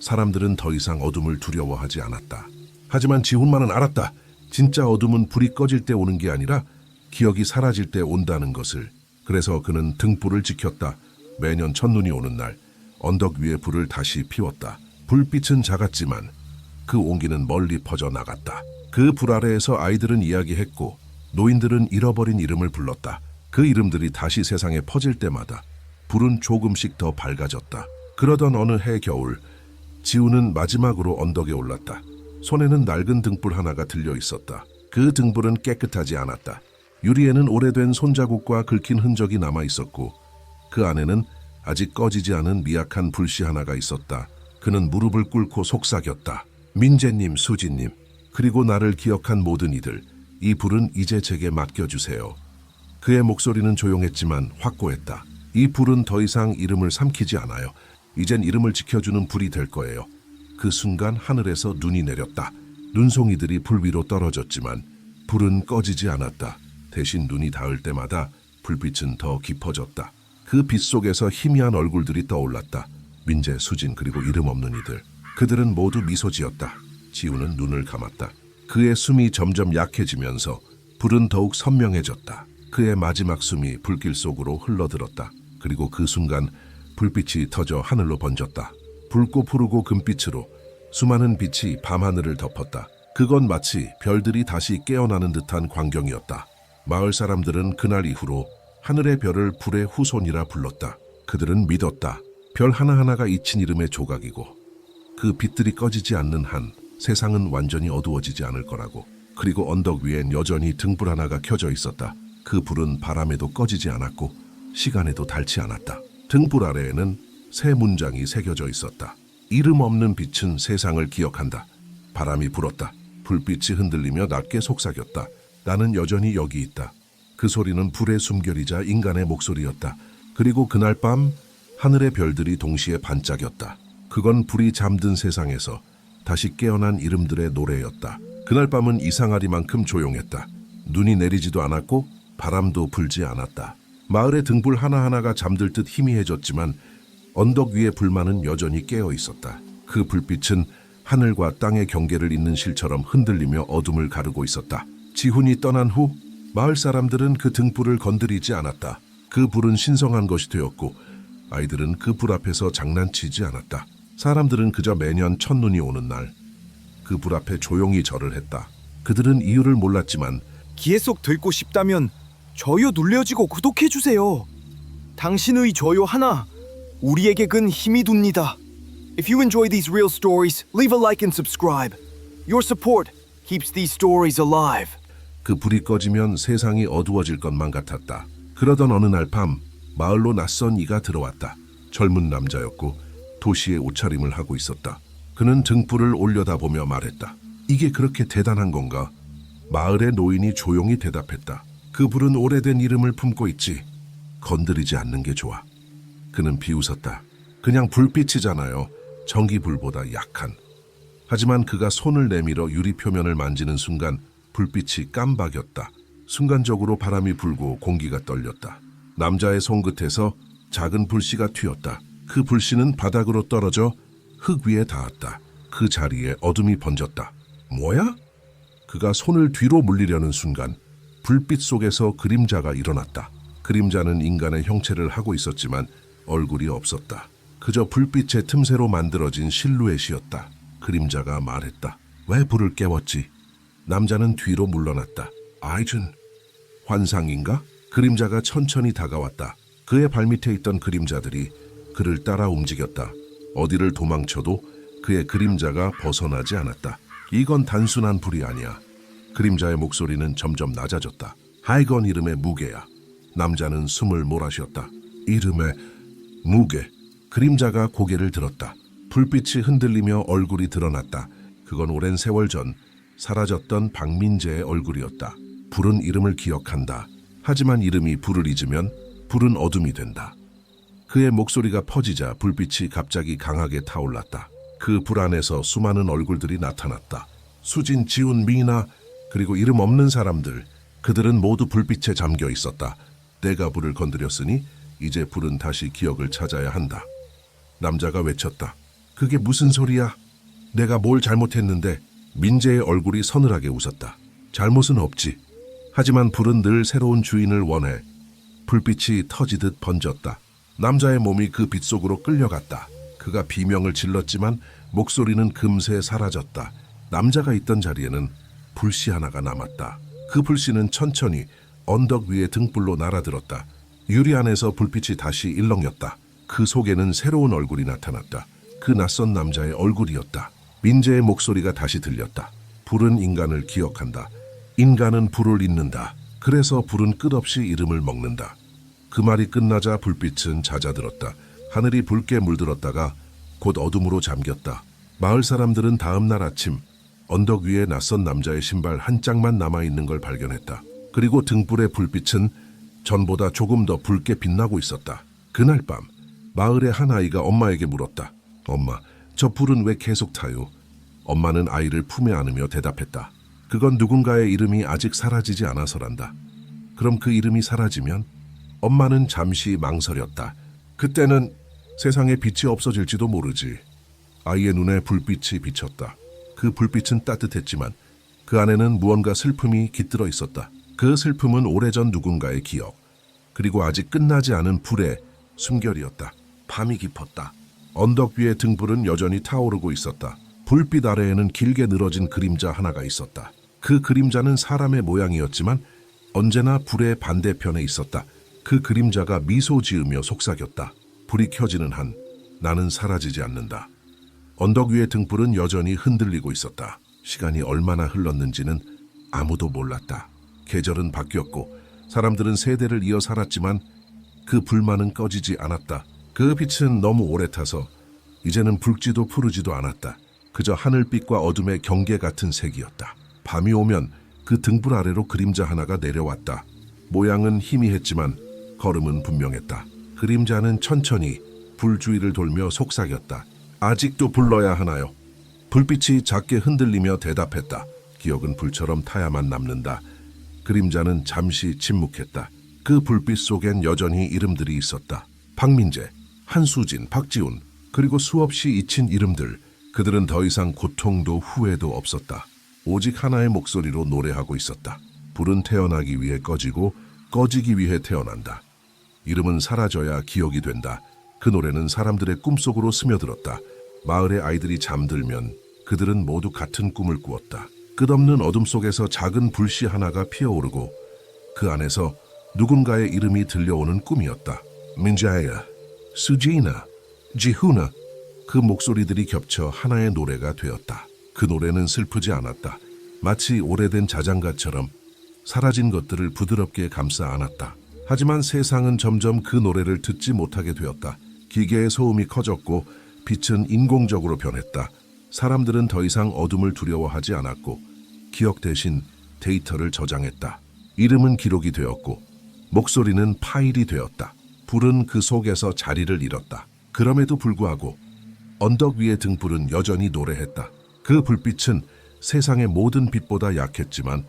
사람들은 더 이상 어둠을 두려워하지 않았다. 하지만 지훈만은 알았다. 진짜 어둠은 불이 꺼질 때 오는 게 아니라 기억이 사라질 때 온다는 것을. 그래서 그는 등불을 지켰다. 매년 첫눈이 오는 날 언덕 위에 불을 다시 피웠다. 불빛은 작았지만 그 온기는 멀리 퍼져나갔다. 그 불 아래에서 아이들은 이야기했고 노인들은 잃어버린 이름을 불렀다. 그 이름들이 다시 세상에 퍼질 때마다 불은 조금씩 더 밝아졌다. 그러던 어느 해 겨울 지훈은 마지막으로 언덕에 올랐다. 손에는 낡은 등불 하나가 들려 있었다. 그 등불은 깨끗하지 않았다. 유리에는 오래된 손자국과 긁힌 흔적이 남아 있었고 그 안에는 아직 꺼지지 않은 미약한 불씨 하나가 있었다. 그는 무릎을 꿇고 속삭였다. 민재님, 수진님, 그리고 나를 기억한 모든 이들, 이 불은 이제 제게 맡겨주세요. 그의 목소리는 조용했지만 확고했다. 이 불은 더 이상 이름을 삼키지 않아요. 이젠 이름을 지켜주는 불이 될 거예요. 그 순간 하늘에서 눈이 내렸다. 눈송이들이 불 위로 떨어졌지만 불은 꺼지지 않았다. 대신 눈이 닿을 때마다 불빛은 더 깊어졌다. 그 빛 속에서 희미한 얼굴들이 떠올랐다. 민재, 수진, 그리고 이름 없는 이들. 그들은 모두 미소 지었다. 지훈은 눈을 감았다. 그의 숨이 점점 약해지면서 불은 더욱 선명해졌다. 그의 마지막 숨이 불길 속으로 흘러들었다. 그리고 그 순간 불빛이 터져 하늘로 번졌다. 붉고 푸르고 금빛으로 수많은 빛이 밤하늘을 덮었다. 그건 마치 별들이 다시 깨어나는 듯한 광경이었다. 마을 사람들은 그날 이후로 하늘의 별을 불의 후손이라 불렀다. 그들은 믿었다. 별 하나하나가 잊힌 이름의 조각이고 그 빛들이 꺼지지 않는 한 세상은 완전히 어두워지지 않을 거라고. 그리고 언덕 위엔 여전히 등불 하나가 켜져 있었다. 그 불은 바람에도 꺼지지 않았고 시간에도 닳지 않았다. 등불 아래에는 새 문장이 새겨져 있었다. 이름 없는 빛은 세상을 기억한다. 바람이 불었다. 불빛이 흔들리며 낮게 속삭였다. 나는 여전히 여기 있다. 그 소리는 불의 숨결이자 인간의 목소리였다. 그리고 그날 밤 하늘의 별들이 동시에 반짝였다. 그건 불이 잠든 세상에서 다시 깨어난 이름들의 노래였다. 그날 밤은 이상하리만큼 조용했다. 눈이 내리지도 않았고 바람도 불지 않았다. 마을의 등불 하나하나가 잠들 듯 희미해졌지만 언덕 위의 불만은 여전히 깨어 있었다. 그 불빛은 하늘과 땅의 경계를 잇는 실처럼 흔들리며 어둠을 가르고 있었다. 지훈이 떠난 후 마을 사람들은 그 등불을 건드리지 않았다. 그 불은 신성한 것이 되었고 아이들은 그 불 앞에서 장난치지 않았다. 사람들은 그저 매년 첫눈이 오는 날 그 불 앞에 조용히 절을 했다. 그들은 이유를 몰랐지만 계속 듣고 싶다면 좋아요 눌러주고 구독해주세요. 당신의 좋아요 하나 우리에게 큰 힘이 됩니다. If you enjoy these real stories, leave a like and subscribe. Your support keeps these stories alive. 그 불이 꺼지면 세상이 어두워질 것만 같았다. 그러던 어느 날 밤 마을로 낯선 이가 들어왔다. 젊은 남자였고 도시의 옷차림을 하고 있었다. 그는 등불을 올려다보며 말했다. 이게 그렇게 대단한 건가? 마을의 노인이 조용히 대답했다. 그 불은 오래된 이름을 품고 있지. 건드리지 않는 게 좋아. 그는 비웃었다. 그냥 불빛이잖아요. 전기불보다 약한. 하지만 그가 손을 내밀어 유리 표면을 만지는 순간 불빛이 깜박였다. 순간적으로 바람이 불고 공기가 떨렸다. 남자의 손끝에서 작은 불씨가 튀었다. 그 불씨는 바닥으로 떨어져 흙 위에 닿았다. 그 자리에 어둠이 번졌다. 뭐야? 그가 손을 뒤로 물리려는 순간 불빛 속에서 그림자가 일어났다. 그림자는 인간의 형체를 하고 있었지만 얼굴이 없었다. 그저 불빛의 틈새로 만들어진 실루엣이었다. 그림자가 말했다. 왜 불을 깨웠지? 남자는 뒤로 물러났다. 아이준, 환상인가? 그림자가 천천히 다가왔다. 그의 발밑에 있던 그림자들이 그를 따라 움직였다. 어디를 도망쳐도 그의 그림자가 벗어나지 않았다. 이건 단순한 불이 아니야. 그림자의 목소리는 점점 낮아졌다. 하이건 이름의 무게야. 남자는 숨을 몰아쉬었다. 이름의 무게. 그림자가 고개를 들었다. 불빛이 흔들리며 얼굴이 드러났다. 그건 오랜 세월 전 사라졌던 박민재의 얼굴이었다. 불은 이름을 기억한다. 하지만 이름이 불을 잊으면 불은 어둠이 된다. 그의 목소리가 퍼지자 불빛이 갑자기 강하게 타올랐다. 그 불 안에서 수많은 얼굴들이 나타났다. 수진, 지훈, 미나, 그리고 이름 없는 사람들. 그들은 모두 불빛에 잠겨 있었다. 내가 불을 건드렸으니 이제 불은 다시 기억을 찾아야 한다. 남자가 외쳤다. 그게 무슨 소리야? 내가 뭘 잘못했는데? 민재의 얼굴이 서늘하게 웃었다. 잘못은 없지. 하지만 불은 늘 새로운 주인을 원해. 불빛이 터지듯 번졌다. 남자의 몸이 그 빛 속으로 끌려갔다. 그가 비명을 질렀지만 목소리는 금세 사라졌다. 남자가 있던 자리에는 불씨 하나가 남았다. 그 불씨는 천천히 언덕 위에 등불로 날아들었다. 유리 안에서 불빛이 다시 일렁였다. 그 속에는 새로운 얼굴이 나타났다. 그 낯선 남자의 얼굴이었다. 민재의 목소리가 다시 들렸다. 불은 인간을 기억한다. 인간은 불을 잊는다. 그래서 불은 끝없이 이름을 먹는다. 그 말이 끝나자 불빛은 잦아들었다. 하늘이 붉게 물들었다가 곧 어둠으로 잠겼다. 마을 사람들은 다음 날 아침 언덕 위에 낯선 남자의 신발 한 짝만 남아있는 걸 발견했다. 그리고 등불의 불빛은 전보다 조금 더 붉게 빛나고 있었다. 그날 밤 마을의 한 아이가 엄마에게 물었다. 엄마, 저 불은 왜 계속 타요? 엄마는 아이를 품에 안으며 대답했다. 그건 누군가의 이름이 아직 사라지지 않아서란다. 그럼 그 이름이 사라지면? 엄마는 잠시 망설였다. 그때는 세상에 빛이 없어질지도 모르지. 아이의 눈에 불빛이 비쳤다. 그 불빛은 따뜻했지만 그 안에는 무언가 슬픔이 깃들어 있었다. 그 슬픔은 오래전 누군가의 기억, 그리고 아직 끝나지 않은 불의 숨결이었다. 밤이 깊었다. 언덕 위의 등불은 여전히 타오르고 있었다. 불빛 아래에는 길게 늘어진 그림자 하나가 있었다. 그 그림자는 사람의 모양이었지만 언제나 불의 반대편에 있었다. 그 그림자가 미소 지으며 속삭였다. 불이 켜지는 한 나는 사라지지 않는다. 언덕 위의 등불은 여전히 흔들리고 있었다. 시간이 얼마나 흘렀는지는 아무도 몰랐다. 계절은 바뀌었고 사람들은 세대를 이어 살았지만 그 불만은 꺼지지 않았다. 그 빛은 너무 오래 타서 이제는 붉지도 푸르지도 않았다. 그저 하늘빛과 어둠의 경계 같은 색이었다. 밤이 오면 그 등불 아래로 그림자 하나가 내려왔다. 모양은 희미했지만 걸음은 분명했다. 그림자는 천천히 불 주위를 돌며 속삭였다. 아직도 불러야 하나요? 불빛이 작게 흔들리며 대답했다. 기억은 불처럼 타야만 남는다. 그림자는 잠시 침묵했다. 그 불빛 속엔 여전히 이름들이 있었다. 박민재, 한수진, 박지훈, 그리고 수없이 잊힌 이름들. 그들은 더 이상 고통도 후회도 없었다. 오직 하나의 목소리로 노래하고 있었다. 불은 태어나기 위해 꺼지고 꺼지기 위해 태어난다. 이름은 사라져야 기억이 된다. 그 노래는 사람들의 꿈속으로 스며들었다. 마을의 아이들이 잠들면 그들은 모두 같은 꿈을 꾸었다. 끝없는 어둠 속에서 작은 불씨 하나가 피어오르고 그 안에서 누군가의 이름이 들려오는 꿈이었다. 민자야, 수지나, 지훈아. 그 목소리들이 겹쳐 하나의 노래가 되었다. 그 노래는 슬프지 않았다. 마치 오래된 자장가처럼 사라진 것들을 부드럽게 감싸 안았다. 하지만 세상은 점점 그 노래를 듣지 못하게 되었다. 기계의 소음이 커졌고 빛은 인공적으로 변했다. 사람들은 더 이상 어둠을 두려워하지 않았고 기억 대신 데이터를 저장했다. 이름은 기록이 되었고 목소리는 파일이 되었다. 불은 그 속에서 자리를 잃었다. 그럼에도 불구하고 언덕 위의 등불은 여전히 노래했다. 그 불빛은 세상의 모든 빛보다 약했지만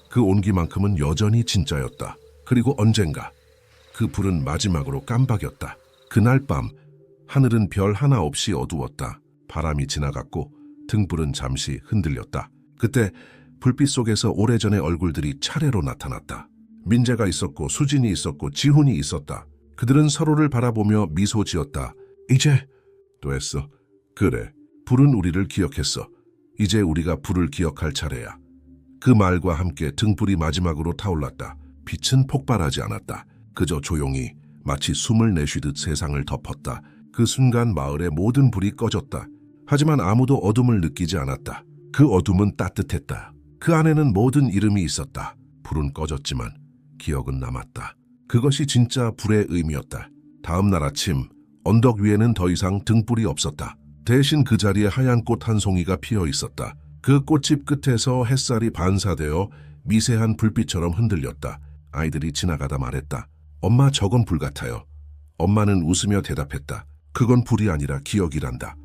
그 온기만큼은 여전히 진짜였다. 그리고 언젠가 그 불은 마지막으로 깜박였다. 그날 밤 하늘은 별 하나 없이 어두웠다. 바람이 지나갔고 등불은 잠시 흔들렸다. 그때 불빛 속에서 오래전의 얼굴들이 차례로 나타났다. 민재가 있었고 수진이 있었고 지훈이 있었다. 그들은 서로를 바라보며 미소 지었다. 이제 또 했어. 그래, 불은 우리를 기억했어. 이제 우리가 불을 기억할 차례야. 그 말과 함께 등불이 마지막으로 타올랐다. 빛은 폭발하지 않았다. 그저 조용히 마치 숨을 내쉬듯 세상을 덮었다. 그 순간 마을의 모든 불이 꺼졌다. 하지만 아무도 어둠을 느끼지 않았다. 그 어둠은 따뜻했다. 그 안에는 모든 이름이 있었다. 불은 꺼졌지만 기억은 남았다. 그것이 진짜 불의 의미였다. 다음 날 아침 언덕 위에는 더 이상 등불이 없었다. 대신 그 자리에 하얀 꽃 한 송이가 피어 있었다. 그 꽃집 끝에서 햇살이 반사되어 미세한 불빛처럼 흔들렸다. 아이들이 지나가다 말했다. 엄마, 저건 불 같아요. 엄마는 웃으며 대답했다. 그건 불이 아니라 기억이란다.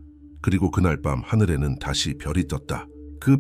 그리고 그날 밤 하늘에는 다시 별이 떴다. 그